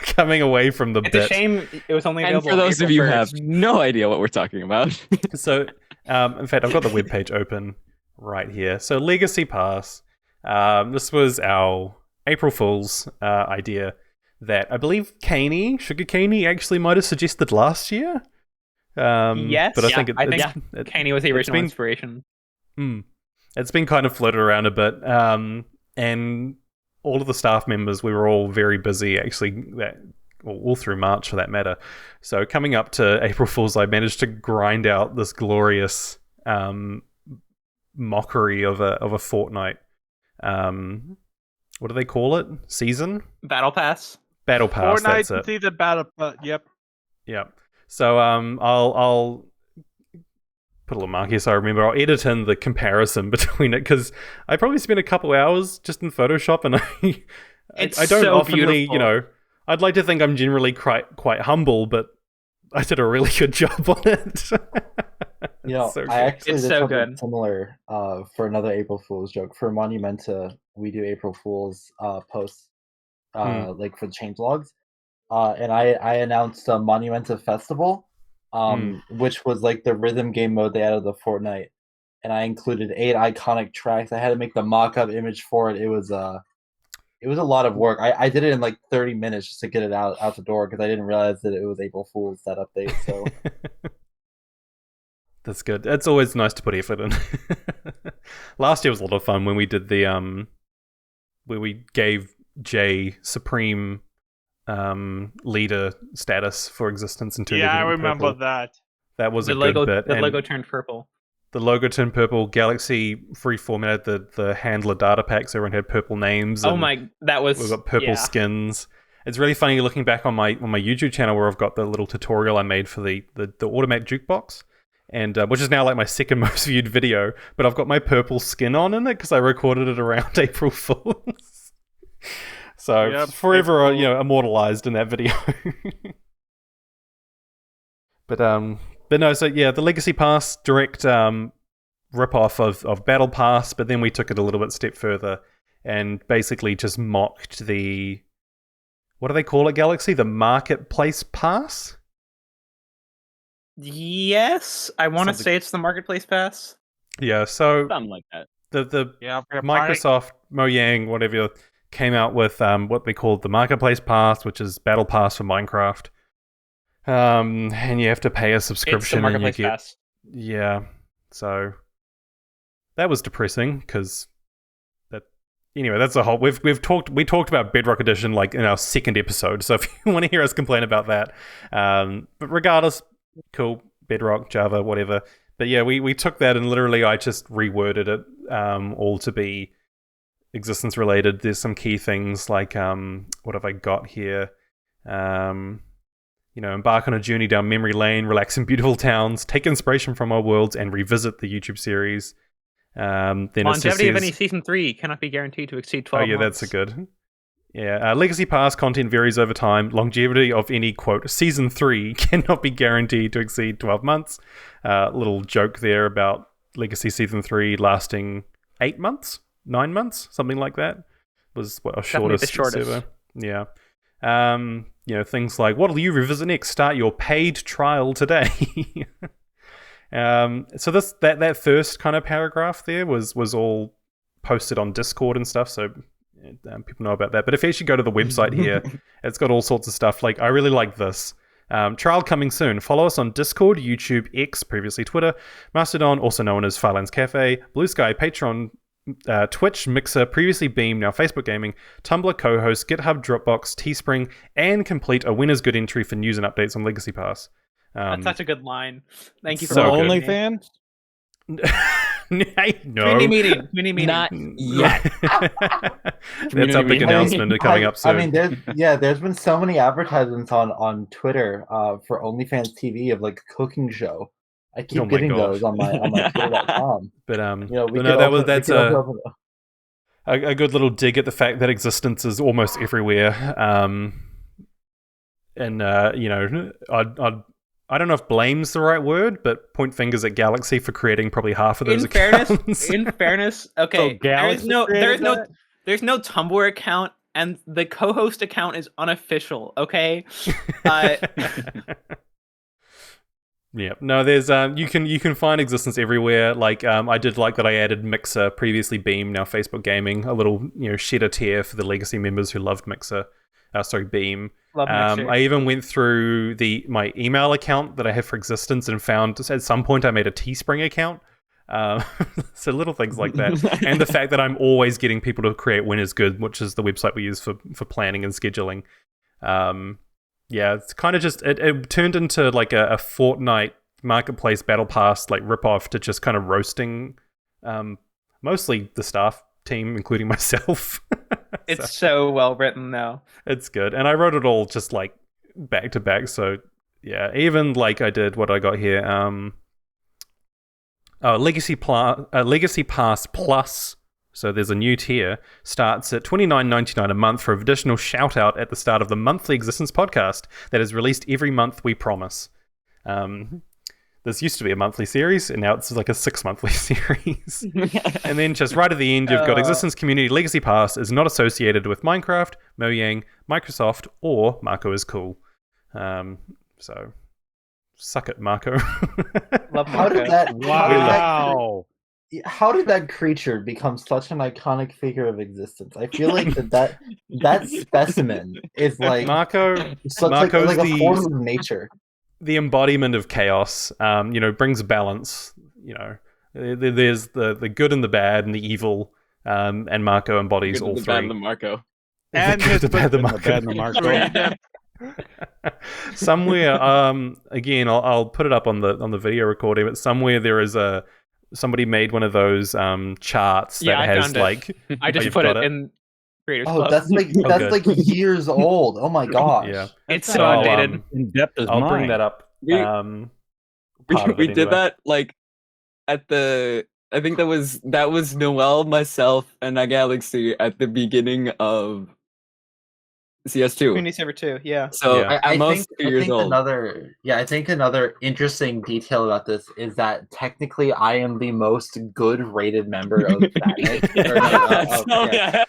coming away from the It's a shame it was only available. And for those of you who have 1st. no idea what we're talking about. So, in fact, I've got the webpage open right here. So, Legacy Pass. This was our April Fool's idea that I believe Sugar Caney actually might have suggested last year. Yes, but I think Caney was the original inspiration. It's been kind of floated around a bit, and all of the staff members, we were all very busy actually, all through March for that matter. So coming up to April Fool's, I managed to grind out this glorious mockery of a Fortnite. What do they call it? Season? Battle Pass. Fortnite, that's it. See the battle. Yep. So I'll put a little mark here so I remember. I'll edit in the comparison between it because I probably spent a couple hours just in Photoshop, and I don't so often, beautiful. I'd like to think I'm generally quite humble, but I did a really good job on it. I actually did something good. similar for another April Fool's joke. For Monumenta, we do April Fool's posts like for the changelogs. And I announced a Monumenta Festival, which was like the rhythm game mode they added to Fortnite. And I included 8 iconic tracks. I had to make the mock-up image for it. It was a lot of work. I did it in like 30 minutes just to get it out the door because I didn't realize that it was April Fool's, that update. So that's good. It's always nice to put effort in. Last year was a lot of fun when we did the where we gave Jay Supreme leader status for existence in 2. Yeah, I remember that. That was a good bit. The logo turned purple. The logo turned purple. Galaxy free-formatted the handler data packs. Everyone had purple names. Oh my, that was... We've got purple skins. It's really funny looking back on my YouTube channel where I've got the little tutorial I made for the automatic jukebox, and which is now like my second most viewed video. But I've got my purple skin on in it because I recorded it around April Fool's. So it's forever, immortalized in that video. But no, so yeah, the Legacy Pass direct rip-off of Battle Pass, but then we took it a little bit step further and basically just mocked the, what do they call it, Galaxy? The Marketplace Pass? Yes, I want to say it's the Marketplace Pass. Yeah, so something like that. The Microsoft, Mojang, whatever, came out with what they called the Marketplace Pass, which is Battle Pass for Minecraft. And you have to pay a subscription. It's the Marketplace Pass. Yeah, so that was depressing because anyway, that's a whole. We talked about Bedrock Edition like in our second episode. So if you want to hear us complain about that, but regardless, cool, Bedrock, Java, whatever. But yeah, we took that and literally I just reworded it all to be Existence related. There's some key things like what have I got here? Embark on a journey down memory lane, relax in beautiful towns, take inspiration from our worlds, and revisit the YouTube series. Then longevity of any season 3 cannot be guaranteed to exceed 12 months. That's a good. Yeah, Legacy Pass content varies over time. Longevity of any, quote, Season 3 cannot be guaranteed to exceed 12 months. Little joke there about Legacy Season 3 lasting 8 months? 9 months? Something like that. Was our shortest server. Yeah. Things like, what will you revisit next? Start your paid trial today. So that first kind of paragraph there was all posted on Discord and stuff, so people know about that. But if you actually go to the website here, it's got all sorts of stuff. Like, I really like this. Trial coming soon. Follow us on Discord, YouTube, X, previously Twitter, Mastodon, also known as Firelands Cafe, Blue Sky, Patreon, Twitch, Mixer, previously Beam, now Facebook Gaming, Tumblr, co-host, GitHub, Dropbox, Teespring, and complete a winner's good entry for news and updates on Legacy Pass. That's such a good line. Thank you for so OnlyFans? No. Community meeting. Not yet. That's our big announcement coming up soon. I mean, there's been so many advertisements on Twitter for OnlyFans TV of like a cooking show. I keep getting those on my Twitter.com. But that's a good little dig at the fact that Existence is almost everywhere. I don't know if blame's the right word, but point fingers at Galaxy for creating probably half of those accounts. In fairness, okay, there's no Tumblr account, and the co-host account is unofficial. Okay. Yeah, no, there's you can find Existence everywhere. Like I did like that I added Mixer, previously Beam, now Facebook Gaming, a little shed a tear for the Legacy members who loved Mixer. Beam. I even went through my email account that I have for Existence and found at some point I made a Teespring account. So little things like that, and the fact that I'm always getting people to create When Is Good, which is the website we use for planning and scheduling. It's kind of just it turned into like a Fortnite marketplace battle pass like ripoff to just kind of roasting mostly the staff team, including myself. It's so well written though. It's good, and I wrote it all just like back to back. So yeah, even like I did what I got here. Legacy Pass Plus. So there's a new tier, starts at $29.99 a month for an additional shout out at the start of the monthly Existence podcast that is released every month, we promise. This used to be a monthly series, and now it's like a 6-monthly series. And then just right at the end, you've got Existence Community Legacy Pass is not associated with Minecraft, Mojang, Microsoft, or Marco is cool. So, suck it, Marco. Love How did that? Wow. How did that creature become such an iconic figure of Existence? I feel like that specimen is like Marco's like a form of nature. The embodiment of chaos, brings balance. There's the good and the bad and the evil, and Marco embodies all three. Bad and the Marco. And the good, the bad, the Marco. Somewhere, again, I'll put it up on the video recording, but somewhere there is somebody made one of those charts that has like. I just put it in. That's like years old. Oh my gosh. Yeah, it's so outdated. In depth as I'll bring that up. We did that like at the. I think that was Noel, myself, and iGalaxy at the beginning of CS2. Community Server 2, yeah. So yeah. I'm almost 2 years old. I think another interesting detail about this is that technically I am the most good rated member of that.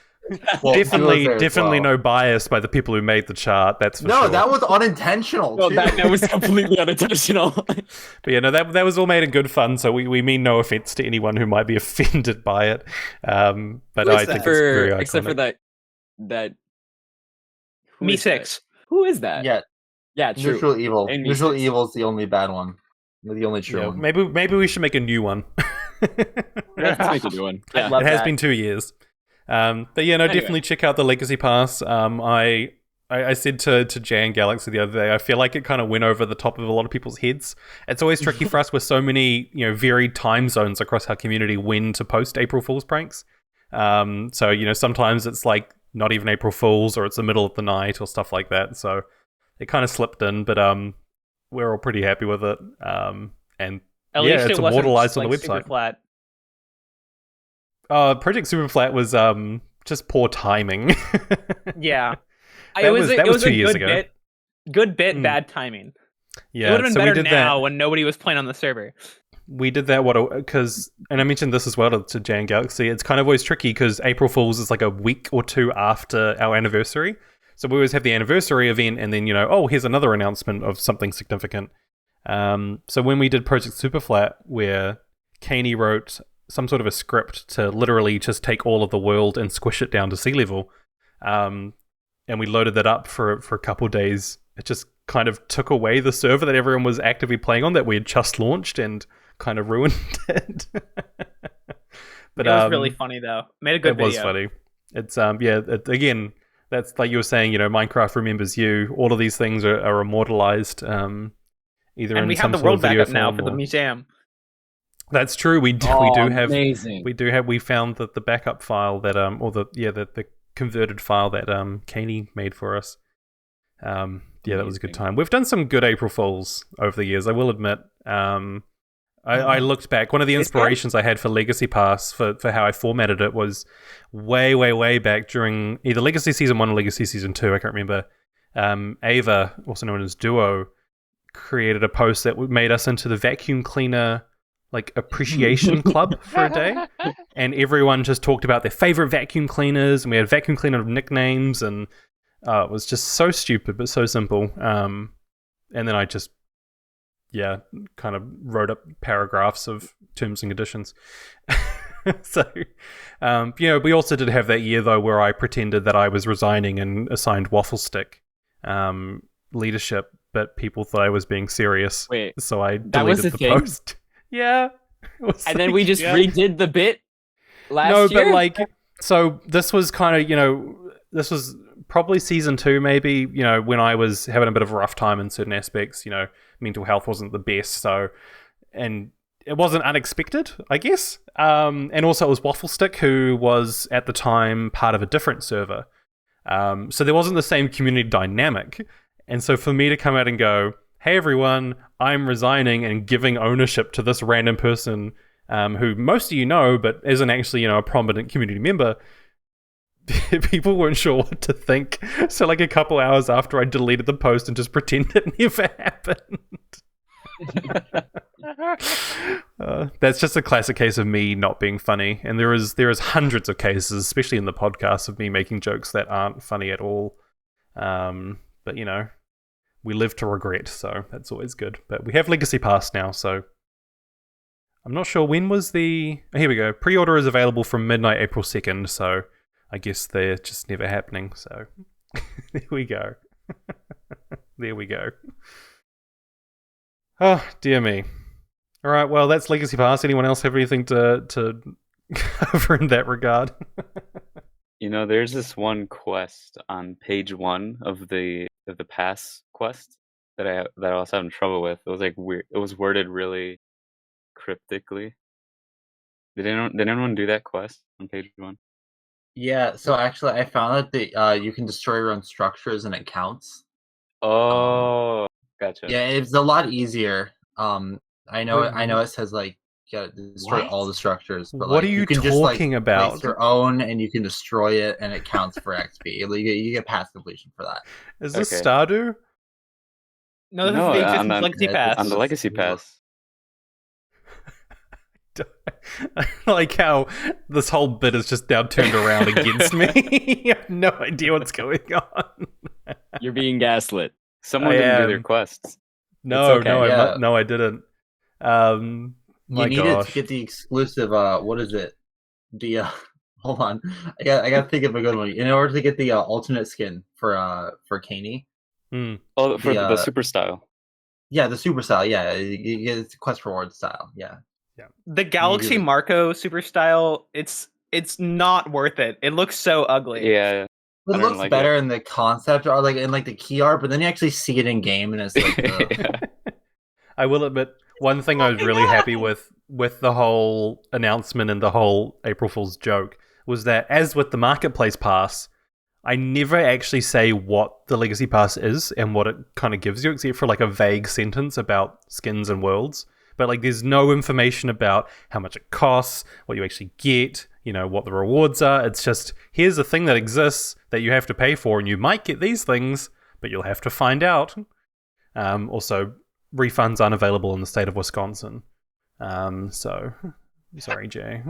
Well, definitely no bias by the people who made the chart. That's for sure. No, that was unintentional. No, that was completely unintentional. But yeah, no, that was all made in good fun. So we mean no offense to anyone who might be offended by it. But I think it's very iconic. Except for that. Me 6. Who is that? Yeah, true. Neutral Evil. Neutral Evil is the only bad one. The only true one. Maybe we should make a new one. Let's make a new one. Yeah. It has been 2 years. But yeah, no, anyway. Definitely check out the Legacy Pass. I said to Jay and Galaxy the other day, I feel like it kind of went over the top of a lot of people's heads. It's always tricky for us with so many, varied time zones across our community when to post April Fool's pranks. So, sometimes it's like not even April Fool's, or it's the middle of the night or stuff like that. So it kind of slipped in, but we're all pretty happy with it. And At least it's it wasn't immortalized on like the super website. flat. Project Superflat was just poor timing. Yeah, That was 2 years good ago. Bit, bad timing. Yeah, It would have been so we better did now that. when nobody was playing on the server. We did that because, and I mentioned this as well to Jay and Galaxy, it's kind of always tricky because April Fool's is like a week or two after our anniversary. So we always have the anniversary event and then, here's another announcement of something significant. So when we did Project Superflat, where Kaney wrote some sort of a script to literally just take all of the world and squish it down to sea level, and we loaded that up for a couple days, it just kind of took away the server that everyone was actively playing on that we had just launched and kind of ruined it. But It was really funny though. Made a good it video. was funny. It's again, that's like you were saying, Minecraft remembers you. All of these things are immortalized, either And in we some have the sort world of video backup now form for the or- museum. That's true. We do have amazing. we found that the backup file that the converted file that Kaney made for us. That was a good Amazing. time. We've done some good April Fools over the years, I will admit. I looked back. One of the inspirations I had for Legacy Pass, for how I formatted it, was way, way, way back during either Legacy Season 1 or Legacy Season 2. I can't remember. Ava, also known as Duo, created a post that made us into the vacuum cleaner appreciation club for a day. And everyone just talked about their favorite vacuum cleaners, and we had vacuum cleaner nicknames, and it was just so stupid but so simple. And then I just kind of wrote up paragraphs of terms and conditions. So we also did have that year though where I pretended that I was resigning and assigned Waffle Stick leadership, but people thought I was being serious. Wait, so I that was deleted the the thing? post. Yeah. And then we just redid the bit last No, year? but so this was kind of, this was probably season 2 maybe, when I was having a bit of a rough time in certain aspects, mental health wasn't the best, so, and it wasn't unexpected, I guess. And also it was Waffle Stick, who was at the time part of a different server. So there wasn't the same community dynamic. And so for me to come out and go, hey everyone, I'm resigning and giving ownership to this random person who most of you know, but isn't actually, a prominent community member, people weren't sure what to think. So a couple hours after I deleted the post and just pretended it never happened. That's just a classic case of me not being funny. And there is hundreds of cases, especially in the podcast, of me making jokes that aren't funny at all. But we live to regret, so that's always good. But we have Legacy Pass now, so I'm not sure when was the... Here we go. Pre-order is available from midnight April 2nd, so I guess they're just never happening, so there we go. There we go. Oh, dear me. All right, well, that's Legacy Pass. Anyone else have anything to cover in that regard? There's this one quest on page 1 of the pass quest that I was having trouble with. It was weird. It was worded really cryptically. Did anyone do that quest on page 1? Yeah, so actually I found that you can destroy your own structures and it counts. Oh, gotcha. Yeah, it's a lot easier. I know it says destroy all the structures, but what are you can talking just, about? place your own and you can destroy it and it counts for XP. You get pass completion for that. Is this Okay. Stardew? No, No, this is on the- Legacy yeah, Pass. On the Legacy Pass. I like how this whole bit is just now turned around against me. I have no idea what's going on. You're being gaslit. Someone I didn't do am. their quests. No, It's okay. I didn't. My You need gosh. it to get the exclusive. What is it? The hold on, I got to think of a good one. In order to get the alternate skin for Kaney. Oh, for The, the super style. Yeah, the super style. Yeah, you get it's quest reward style. Yeah. The Galaxy it. Marco super style, it's not worth it. It looks so ugly. Yeah. It I don't looks like better in the concept or in the key art, but then you actually see it in game and it's like, Yeah. I will admit, one thing I was really happy with the whole announcement and the whole April Fool's joke was that, as with the Marketplace Pass, I never actually say what the Legacy Pass is and what it kind of gives you, except for like a vague sentence about skins and worlds. But like, there's no information about how much it costs, what you actually get, what the rewards are. It's just, here's a thing that exists that you have to pay for, and you might get these things, but you'll have to find out. Also, refunds aren't available in the state of Wisconsin. So, sorry, Jay.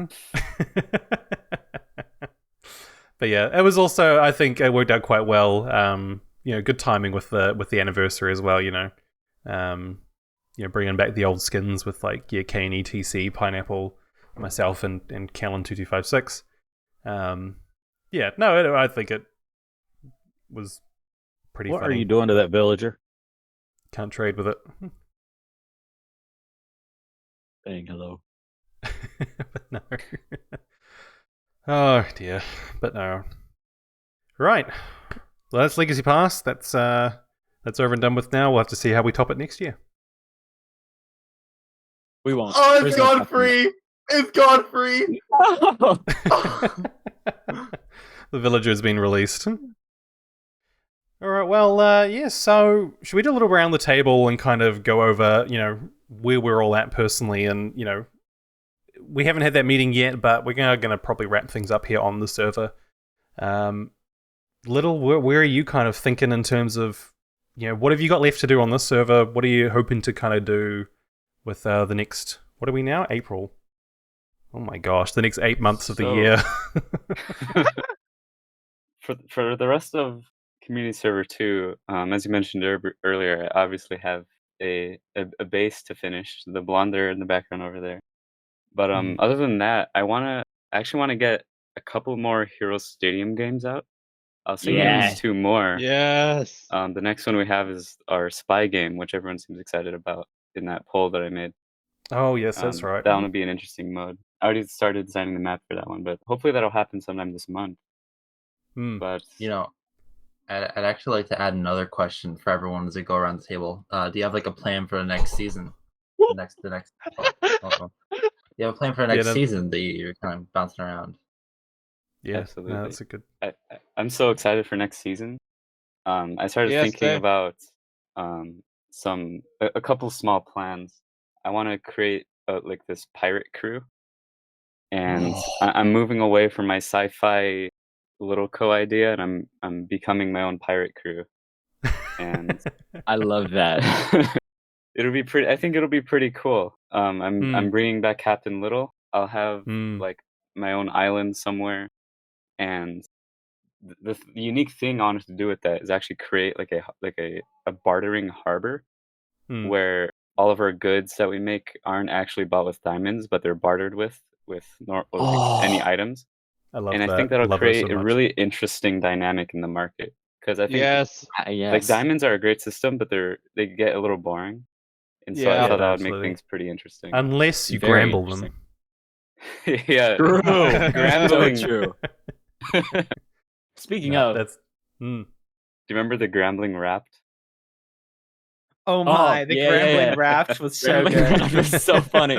But yeah, it was also, I think it worked out quite well. Good timing with the anniversary as well. Bringing back the old skins with like Kane, ETC, Pineapple, myself, and Callan2256. I think it was pretty What funny. are you doing to that villager? Can't trade with it. Saying hello. But no. Oh dear. But no. Right. Well, that's Legacy Pass. That's over and done with now. We'll have to see how we top it next year. We won't. Oh, There's it's no gone stopping free. It's gone free. The villager has been released. All right. Well, so should we do a little around the table and kind of go over, where we're all at personally, and we haven't had that meeting yet, but we're going to probably wrap things up here on the server. Where are you kind of thinking in terms of, what have you got left to do on this server? What are you hoping to kind of do with the next, what are we now? April. Oh my gosh, the next 8 months of the year. For the rest of Community Server 2, as you mentioned earlier, I obviously have a base to finish, the blonder in the background over there. But other than that, I actually want to get a couple more Heroes Stadium games out. I was thinking Yeah. there's 2 more. Yes. The next one we have is our spy game, which everyone seems excited about in that poll that I made. Oh, yes, that's right. That one would be an interesting mode. I already started designing the map for that one, but hopefully that'll happen sometime this month. But I'd actually like to add another question for everyone as they go around the table. Do you have like a plan for the next season? The next. Do you have a plan for the next season that you're kind of bouncing around? Yeah, absolutely. No, that's a good. I'm so excited for next season. I started thinking about a couple small plans. I want to create like this pirate crew, and I'm moving away from my sci-fi little idea, and I'm becoming my own pirate crew. And I love that. it'll be pretty. I think it'll be pretty cool. I'm bringing back Captain Little. I'll have like my own island somewhere, and the unique thing I wanted to do with that is actually create like a bartering harbor where all of our goods that we make aren't actually bought with diamonds, but they're bartered with any items. I love and that. I think that'll create so a really interesting dynamic in the market, because I think like diamonds are a great system, but they get a little boring, and so I thought that would make things pretty interesting. Unless you gramble them. Yeah, true. Grambling. So true. Speaking of, that's. Do you remember the Grambling Wrapped? Oh my, the Grambling Raft was so good. It was so funny.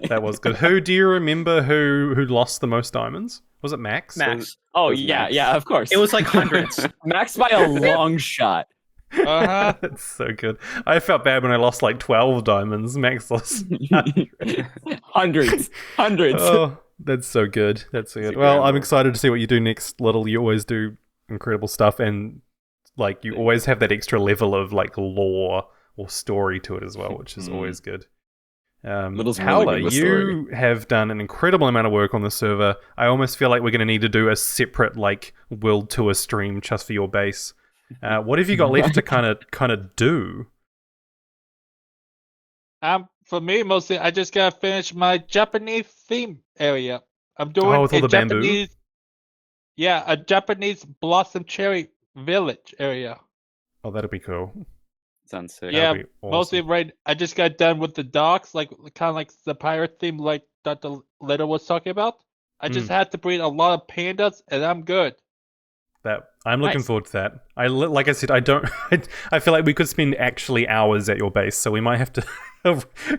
That was good. Who do you remember who lost the most diamonds? Was it Max? Max. Oh was yeah, Max. yeah, of course. It was like hundreds. Max by a long shot. That's so good. I felt bad when I lost like 12 diamonds. Max lost hundreds. Oh, that's so good. That's so good. Well, I'm excited to see what you do next, Little. You always do incredible stuff, and like you always have that extra level of like lore or story to it as well, which is always good. Little's Howler, really good you have done an incredible amount of work on the server. I almost feel like we're going to need to do a separate like world tour stream just for your base. What have you got left to kind of do? For me, mostly, I just gotta finish my Japanese theme area. I'm doing with all the Japanese, a Japanese blossom cherry village area. Oh, that'll be cool. Sounds sick. Yeah, That'll be awesome. mostly I just got done with the docks, like kind of like the pirate theme, like Dr. Little was talking about. I just had to breed a lot of pandas, and I'm good. I'm looking Nice. forward to that. Like I said, I don't. I feel like we could spend actually hours at your base, so we might have to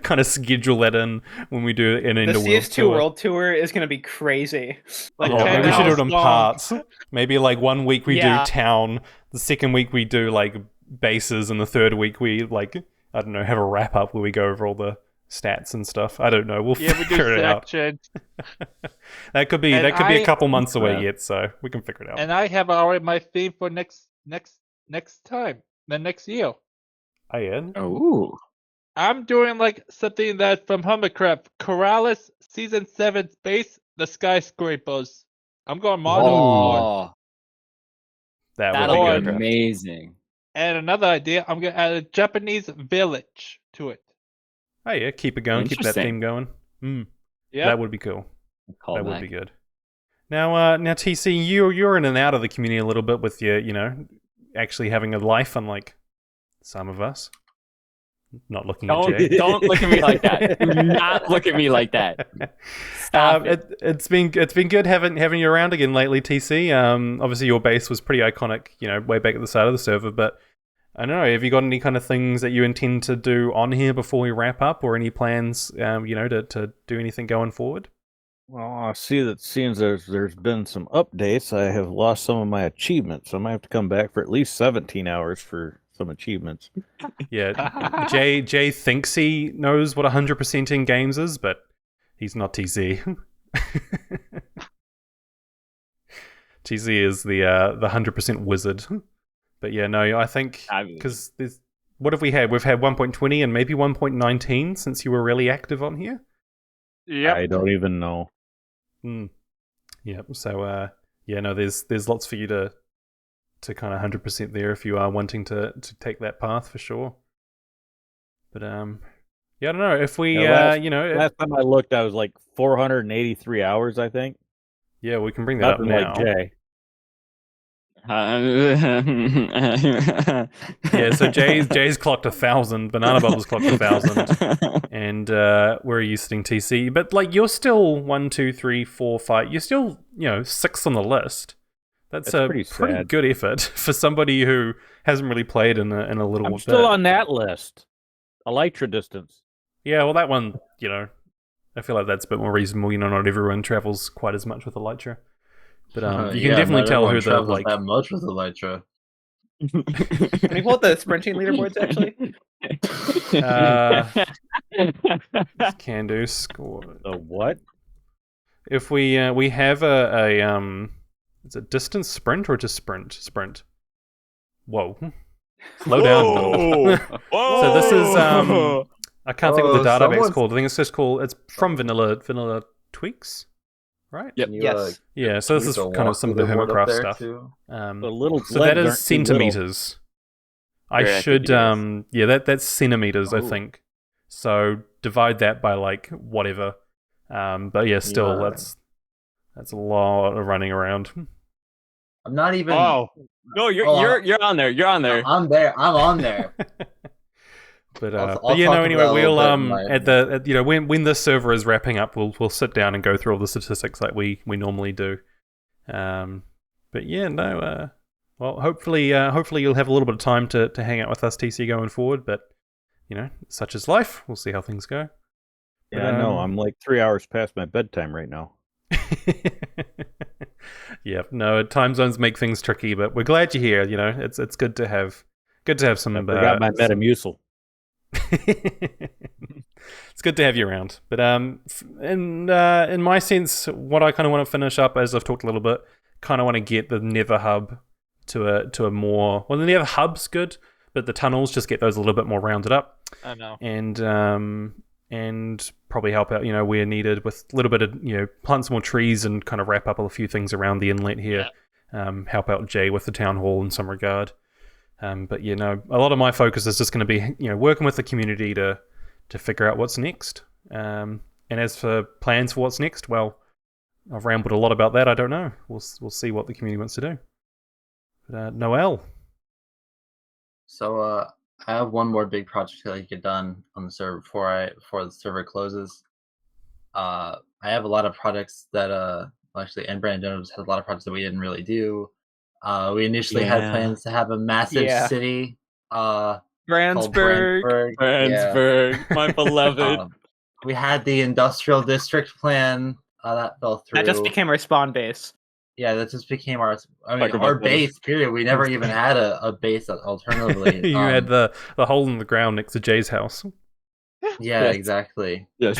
kind of schedule that in when we do an end The of world CS2 tour. World Tour is going to be crazy. Like Oh, 10 maybe we should do hours it in long. parts. Maybe like 1 week we Yeah. do town, the second week we do like bases, and the third week we like I don't know have a wrap up where we go over all the stats and stuff. I don't know. We'll Yeah, we do figure it out. sections. That could be And a couple months away Yeah. yet, so we can figure it out. And I have already my theme for next time, the next year. Oh yeah. Oh, I'm doing like something that's from Hovercraft, Corrales Season 7 Space, the Skyscrapers. I'm going modern mode. oh, That that'll would be be good. amazing. And another idea, I'm gonna add a Japanese village to it. Oh yeah, keep it going, keep that Interesting. theme going. Yeah. That would be cool. Call That would back. be good. Now, TC, you're in and out of the community a little bit with your, actually having a life, unlike some of us. Not looking at Jay. Don't look at me like that. Do not look at me like that. Stop it. It's been good having you around again lately, TC. Obviously your base was pretty iconic, way back at the start of the server. But I don't know, have you got any kind of things that you intend to do on here before we wrap up, or any plans, to do anything going forward? Well, I see that seems there's been some updates. I have lost some of my achievements, so I might have to come back for at least 17 hours for some achievements. Yeah, Jay thinks he knows what 100% in games is, but he's not TC. TC is the 100% wizard. But yeah, no, I think because there's what have we had? We've had 1.20 and maybe 1.19 since you were really active on here. Yep. I don't even know. Yeah. So there's lots for you to kind of 100% there if you are wanting to take that path for sure. But I don't know if we Last time I looked, I was like 483 hours, I think. Yeah, we can bring that Nothing up now. like Jay. Yeah, so Jay's clocked 1,000, Banana Bubbles clocked 1,000, and where are you sitting, TC? But like you're still 1, 2, 3, 4, 5. You're still 6th on the list. That's a pretty pretty sad. good effort for somebody who hasn't really played in a little I'm bit. still on that list. Elytra distance. Yeah, well, that one, I feel like that's a bit more reasonable. Not everyone travels quite as much with Elytra. But you can definitely not tell everyone who the travels like. that much with Elytra. Can we pull up the sprinting leaderboards actually? Can do score. The what? If we have a is it distance sprint or just sprint? Whoa. Slow down. So this is I can't think what the database called. I think it's just called. It's from Vanilla Tweaks, right? Yep. Yes. Yeah. So this is kind of some of the Hermitcraft stuff. The little So that legs is aren't too little. centimeters. I Yeah, I should think it is. that's centimeters, I Oh. think. So divide that by like whatever. But yeah, still Yeah. that's a lot of running around. I'm not even. Oh, No, you're Oh, on there. You're on there. I'm there. I'm on there. But I'll but yeah, talk no. about Anyway, that a we'll little bit in my- when this server is wrapping up, we'll sit down and go through all the statistics like we normally do. But yeah, no. Well, hopefully you'll have a little bit of time to hang out with us, TC, going forward. But such is life. We'll see how things go. Yeah, I know. I'm like 3 hours past my bedtime right now. Yeah, no, time zones make things tricky, but we're glad you're here. It's good to have some. I forgot my some- Metamucil. It's good to have you around. But in my sense, what I kind of want to finish up, as I've talked a little bit, kind of want to get the Nether hub to a more. Well, the Nether hub's good, but the tunnels just get those a little bit more rounded up. I know. And probably help out, where needed with a little bit of, plant some more trees and kind of wrap up a few things around the inlet here. Help out Jay with the town hall in some regard. But a lot of my focus is just going to be, working with the community to figure out what's next. And as for plans for what's next, well, I've rambled a lot about that. I don't know. We'll see what the community wants to do. But, Noel. So I have one more big project to get done on the server before the server closes. I have a lot of projects that actually, and Brandon Jones has a lot of projects that we didn't really do. We initially had plans to have a massive city. Brandsburg. Brandsburg, my beloved. We had the industrial district plan that fell through. That just became our spawn base. Yeah, that just became our. I mean, our base. Period. We never even had a base alternatively. You had the hole in the ground next to Jay's house. Yeah, exactly. Yes.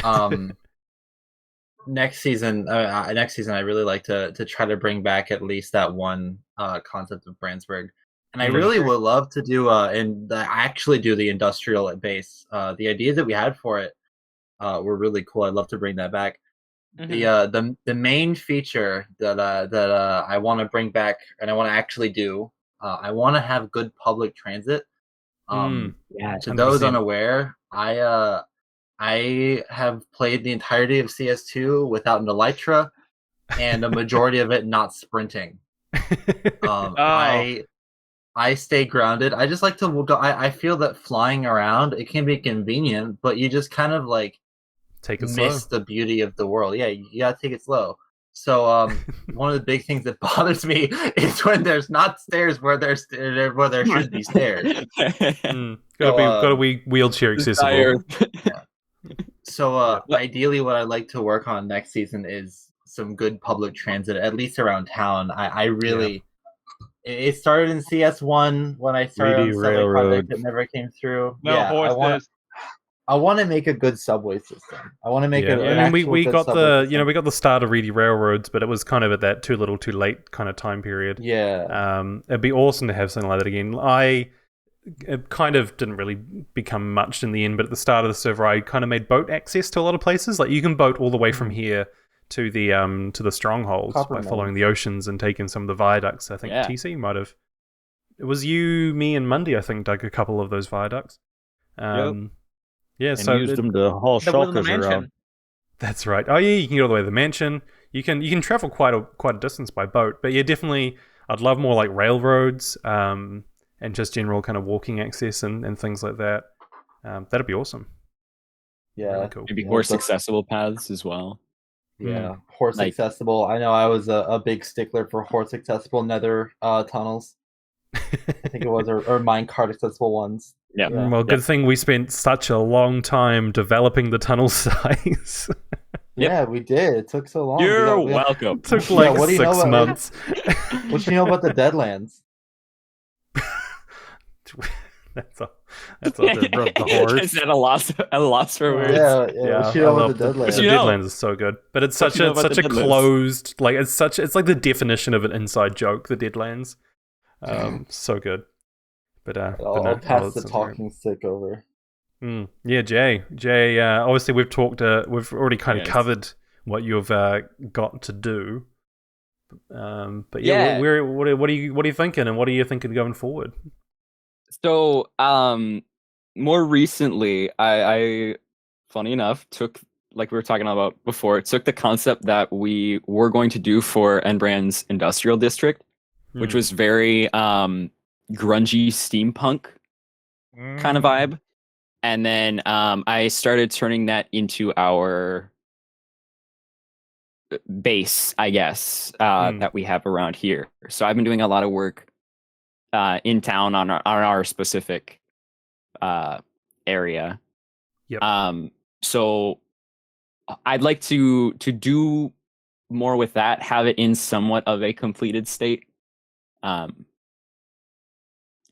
Next season, I really like to try to bring back at least that one concept of Brandsburg, and I really would love to do actually do the industrial base. The ideas that we had for it were really cool. I'd love to bring that back. The main feature that I want to bring back and I want to actually do, I want to have good public transit. To 100%. those unaware, I have played the entirety of CS2 without an Elytra, and a majority of it not sprinting. I stay grounded. I just like to go. I feel that flying around, it can be convenient, but you just kind of like miss the beauty of the world. Yeah, you gotta take it slow. So one of the big things that bothers me is when there's not stairs where there should be stairs. Gotta be wheelchair accessible. Yeah. So ideally, what I'd like to work on next season is some good public transit, at least around town. I really. It started in CS1 when I started on subway project that never came through. Horses. I want to make a good subway system. I want to make it. I mean, we got we got the start of Reedy Railroads, but it was kind of at that too little, too late kind of time period. Yeah. It'd be awesome to have something like that again. It kind of didn't really become much in the end, but at the start of the server, I kind of made boat access to a lot of places. Like you can boat all the way from here to the strongholds by following the oceans and taking some of the viaducts. I think TC might have. It was you, me, and Mundy. I think dug a couple of those viaducts. Yeah, and so used them to haul shulkers around. That's right. Oh yeah, you can get all the way to the mansion. You can travel quite a distance by boat, but yeah, definitely. I'd love more like railroads, and just general kind of walking access and things like that. That'd be awesome. Yeah, really cool. Maybe horse accessible paths as well. Yeah, horse accessible. I know I was a big stickler for horse accessible nether tunnels. I think it was, or minecart accessible ones. Yeah. Well, good thing we spent such a long time developing the tunnel size. Yeah, we did. It took so long. You're welcome. It took like 6 months. What do you know about the Deadlands? That's the horse. Is that a loss for words? Yeah. What do you know about the Deadlands? The Deadlands is so good, but it's such a closed, like it's like the definition of an inside joke. The Deadlands, so good. But I'll pass the talking stick over. Yeah, Jay. Obviously, we've already kind of covered what you've got to do. But yeah, what are you thinking, and what are you thinking going forward? So, more recently, I funny enough, took, like we were talking about before, took the concept that we were going to do for Nbrand's industrial district, which was very grungy steampunk kind of vibe. And then I started turning that into our base, I guess, that we have around here. So I've been doing a lot of work in town on our specific area. Yep. So I'd like to do more with that, have it in somewhat of a completed state.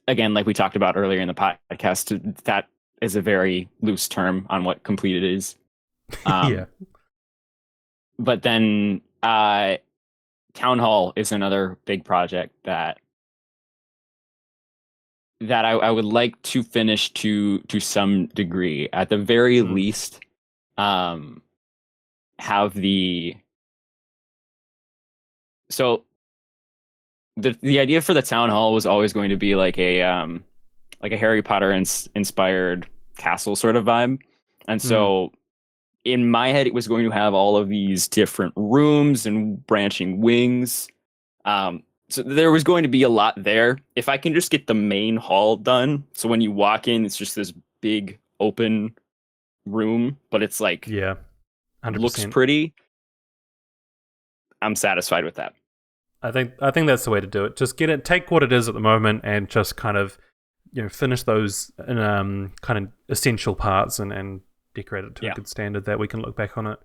Again, like we talked about earlier in the podcast, that is a very loose term on what completed is. Yeah. But then Town Hall is another big project that I would like to finish to some degree. At the very least, have the... So the idea for the Town Hall was always going to be like a Harry Potter inspired castle sort of vibe. And so in my head, it was going to have all of these different rooms and branching wings. So there was going to be a lot there. If I can just get the main hall done, so when you walk in, it's just this big open room, but it's like 100%. looks pretty. I'm satisfied with that. I think that's the way to do it. Just take what it is at the moment, and just kind of finish those kind of essential parts and decorate it to a good standard that we can look back on it.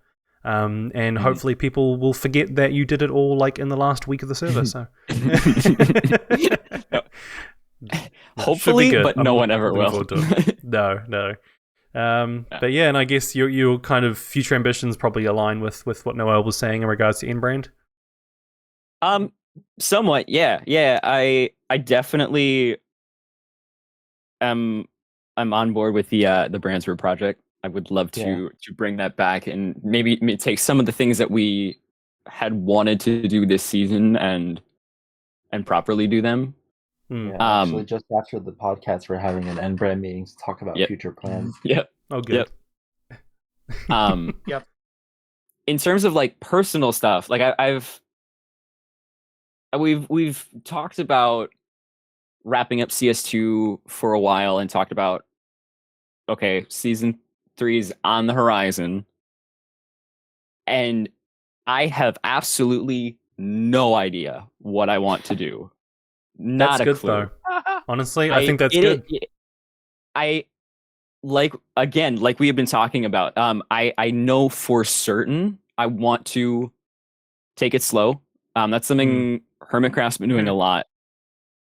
And hopefully people will forget that you did it all like in the last week of the server. So hopefully, but no one ever will. No. But yeah, and I guess your kind of future ambitions probably align with what Noel was saying in regards to N-Brand. Somewhat, yeah. I definitely I'm on board with the Brandsburg project. I would love to bring that back and maybe take some of the things that we had wanted to do this season and properly do them. Yeah, actually, just after the podcast, we're having an N-Brand meeting to talk about future plans. Yep. Oh, good. Yep. Yep. In terms of like personal stuff, like we've talked about wrapping up CS2 for a while and talked about season 3 is on the horizon, and I have absolutely no idea what I want to do. Not that's good, a clue. Though. Honestly, I think that's good. I like we have been talking about. I know for certain I want to take it slow. That's something Hermitcraft's been doing a lot,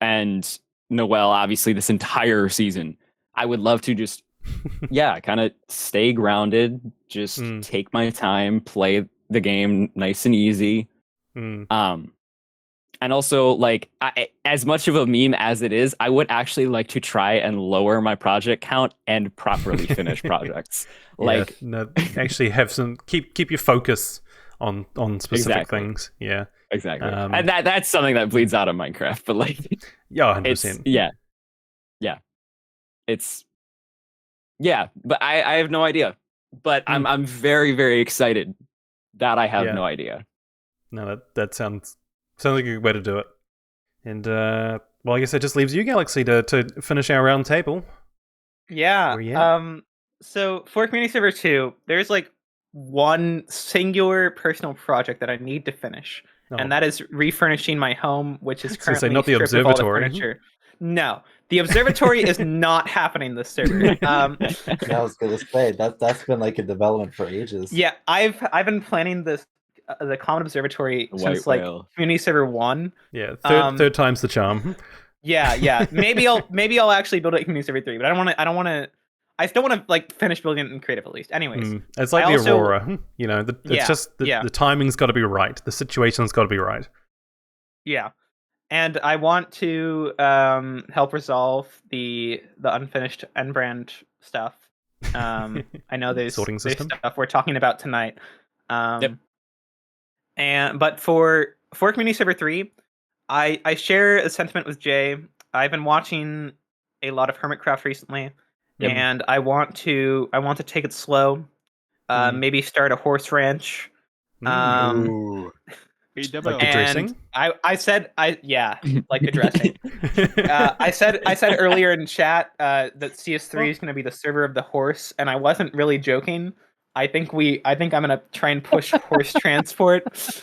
and Noel obviously this entire season. I would love to just kind of stay grounded, just take my time, play the game nice and easy. And also, like, as much of a meme as it is, I would actually like to try and lower my project count and properly finish projects. Like, actually have some keep your focus on specific things. Yeah, exactly. And that's something that bleeds out of Minecraft. But like, 100%. But I have no idea. But I'm very, very excited that I have no idea. No, that sounds like a good way to do it. And well, I guess that just leaves you, Galaxy, to finish our round table. Yeah. So for Community Server 2, there's like one singular personal project that I need to finish, and that is refurnishing my home, which is currently not the stripped of all the observatory. furniture. No, the observatory is not happening this server. I was gonna say that's been like a development for ages. Yeah, I've been planning this the common observatory since like Community Server 1. Yeah, third time's the charm. Yeah. Maybe I'll actually build it in Community Server 3, but I still want to like finish building it in creative at least. Anyways, it's like the Aurora. It's just the timing's got to be right. The situation's got to be right. Yeah. And I want to help resolve the unfinished N-Brand stuff. I know there's stuff we're talking about tonight. But for Community Server 3, I share a sentiment with Jay. I've been watching a lot of Hermitcraft recently, and I want to take it slow. Maybe start a horse ranch. Like the dressing? I said like the dressing. I said earlier in chat that CS3 is going to be the server of the horse, and I wasn't really joking. I think I'm gonna try and push horse transport. Is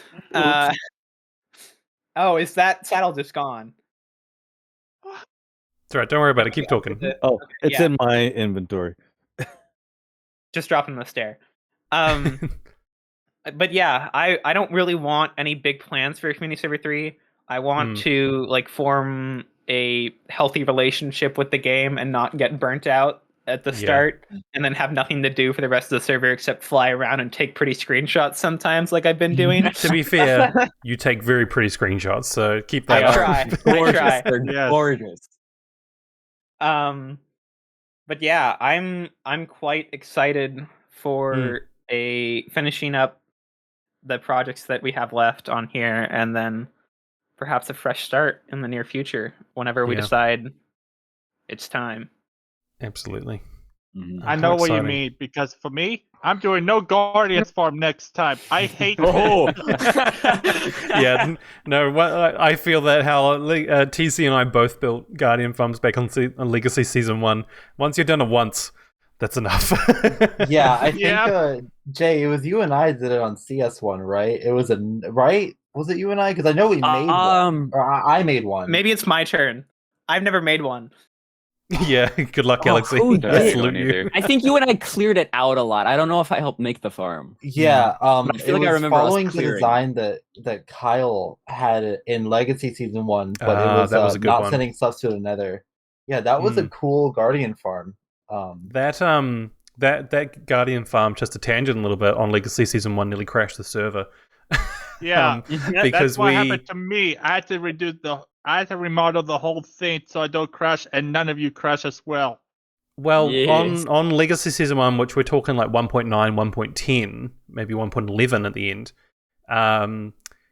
that saddle just gone? It's all right. Don't worry about it. Keep talking. It's in my inventory. Just dropping the stair. But yeah, I don't really want any big plans for Community Server 3. I want to like form a healthy relationship with the game and not get burnt out at the start, and then have nothing to do for the rest of the server except fly around and take pretty screenshots sometimes, like I've been doing. To be fair, you take very pretty screenshots, so keep that up. I try. They're gorgeous. But yeah, I'm quite excited for finishing up the projects that we have left on here, and then perhaps a fresh start in the near future whenever we decide it's time. Absolutely. I know what you mean, because for me, I'm doing no Guardians farm next time. I hate Yeah, no, I feel that how TC and I both built Guardian farms back on Legacy Season 1. Once you've done it once, That's enough. Yeah, I think Jay, it was you and I did it on CS1, right? It was right? Was it you and I? Because I know we made one, or I made one. Maybe it's my turn. I've never made one. Yeah, good luck, Galaxy. I think you and I cleared it out a lot. I don't know if I helped make the farm. Yeah, I feel like I remember following us the design that Kyle had in Legacy Season 1, but it was a not sending stuff to the Nether. Yeah, that was a cool Guardian farm. That Guardian farm, just a tangent a little bit, on Legacy Season 1 nearly crashed the server. Yeah, because that's what happened to me. I had to remodel the whole thing so I don't crash, and none of you crash as well. Well, on Legacy Season 1, which we're talking like 1.9, 1.10, maybe 1.11 at the end,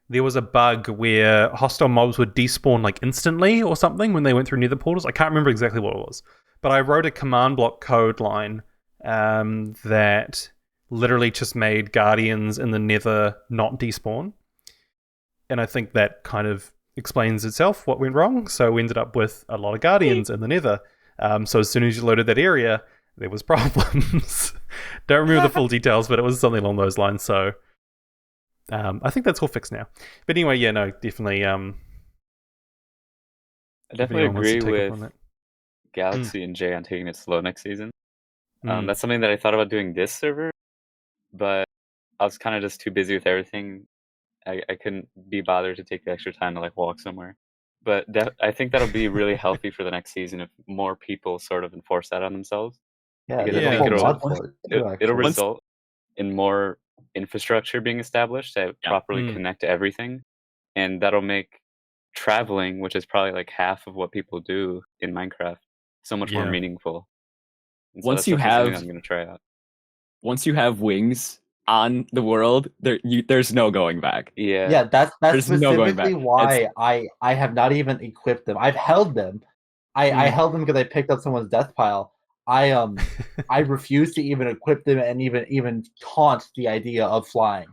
there was a bug where hostile mobs would despawn like instantly or something when they went through nether portals. I can't remember exactly what it was. But I wrote a command block code line that literally just made Guardians in the nether not despawn. And I think that kind of explains itself what went wrong. So we ended up with a lot of Guardians in the nether. So as soon as you loaded that area, there was problems. Don't remember the full details, but it was something along those lines. So I think that's all fixed now. But anyway, yeah, no, definitely. I definitely agree with Galaxy and Jay on taking it slow next season. That's something that I thought about doing this server, but I was kind of just too busy with everything. I couldn't be bothered to take the extra time to like walk somewhere. But I think that'll be really healthy for the next season if more people sort of enforce that on themselves. Yeah, because I think it'll result in more infrastructure being established that properly connect to everything, and that'll make traveling, which is probably like half of what people do in Minecraft, so much more meaningful. And so once you have, I'm gonna try out. Once you have wings on the world, there's no going back. Yeah, that's specifically why I have not even equipped them. I've held them. I held them because I picked up someone's death pile. I refuse to even equip them and even taunt the idea of flying.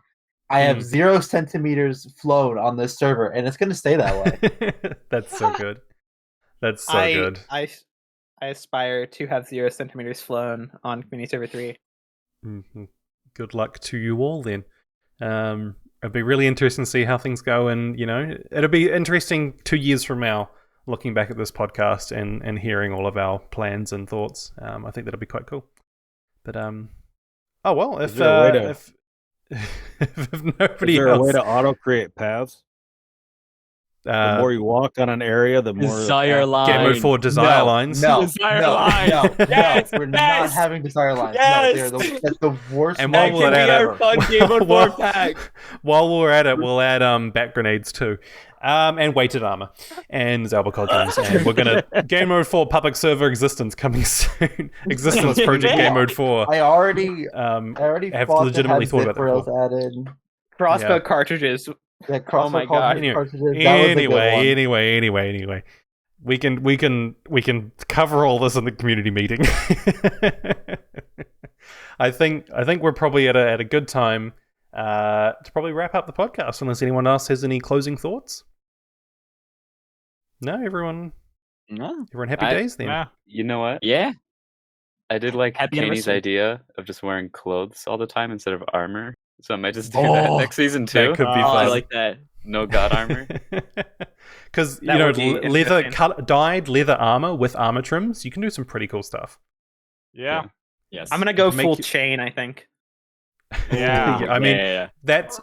I have 0 centimeters flown on this server, and it's going to stay that way. That's so good. That's so good. I aspire to have 0 centimeters flown on Community Server 3. Mm-hmm. Good luck to you all then. It'll be really interesting to see how things go, and it'll be interesting 2 years from now, looking back at this podcast and hearing all of our plans and thoughts. I think that'll be quite cool. But if nobody is there else, a way to auto create paths? The more you walk on an area, the more desire line. Game mode 4 desire lines. No, yes, we're not having desire lines. Yes. No, that's the worst. And while we're at it, fun Game mode 4 pack. While we're at it, we'll add bat grenades too, and weighted armor and Zalbacottons, and we're gonna Game mode 4 public server existence coming soon. Existence project Game mode 4. I already have legitimately thought about that before. Added. Crossbow cartridges. Yeah, oh my god! Anyway, we can cover all this in the community meeting. I think we're probably at a good time to probably wrap up the podcast, unless anyone else has any closing thoughts. No, everyone happy days then. You know what? Yeah. I did like Kenny's idea of just wearing clothes all the time instead of armor. So I might just do that next season too. That could be fun. I like that. No god armor. Because dyed leather armor with armor trims, you can do some pretty cool stuff. Yeah. Yes. I'm gonna go full chain, I think. Yeah.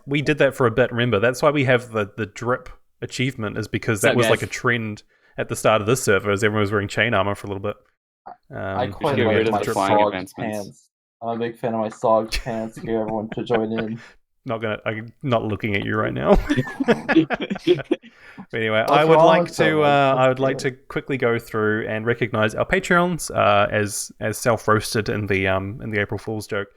We did that for a bit. Remember, that's why we have the drip achievement, is because that was like a trend at the start of this server, as everyone was wearing chain armor for a little bit. I quite like my SOG pants. I'm a big fan of my SOG pants. Get everyone to join in. I'm not looking at you right now. Anyway, I would like to quickly go through and recognize our Patreons as self-roasted in the April Fool's joke.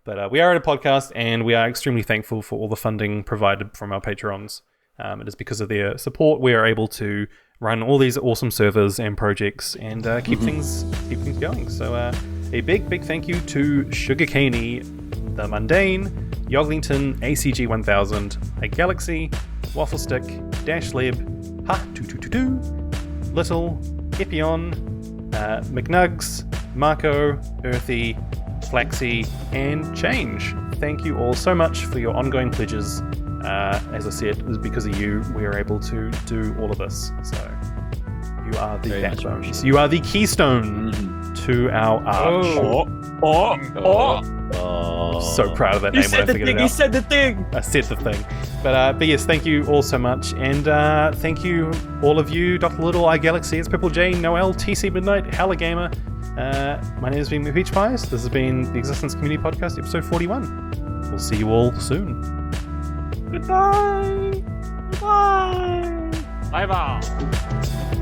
But we are at a podcast, and we are extremely thankful for all the funding provided from our Patrons. It is because of their support we are able to run all these awesome servers and projects and keep things going. So a big thank you to Sugarcaney, The Mundane, Yoglington, ACG1000, iGalaxy, Wafflestick, Dashleb, Ha222, Little, Epion, McNugs, Marco, Earthy, Plaxi, and Change. Thank you all so much for your ongoing pledges. As I said, it was because of you we are able to do all of this. So you are the backbones. You are the keystone to our arch. So proud of that name when I figured it out. He said the thing! I said the thing. But yes, thank you all so much. And thank you, all of you, Dr. Little, iGalaxy, ItsPurpleJay, Noel, TCMidnite, HowlerGamer. My name has been mcpeachpies. This has been the Existence Community Podcast, episode 41. We'll see you all soon. Goodbye! Bye! Bye-bye!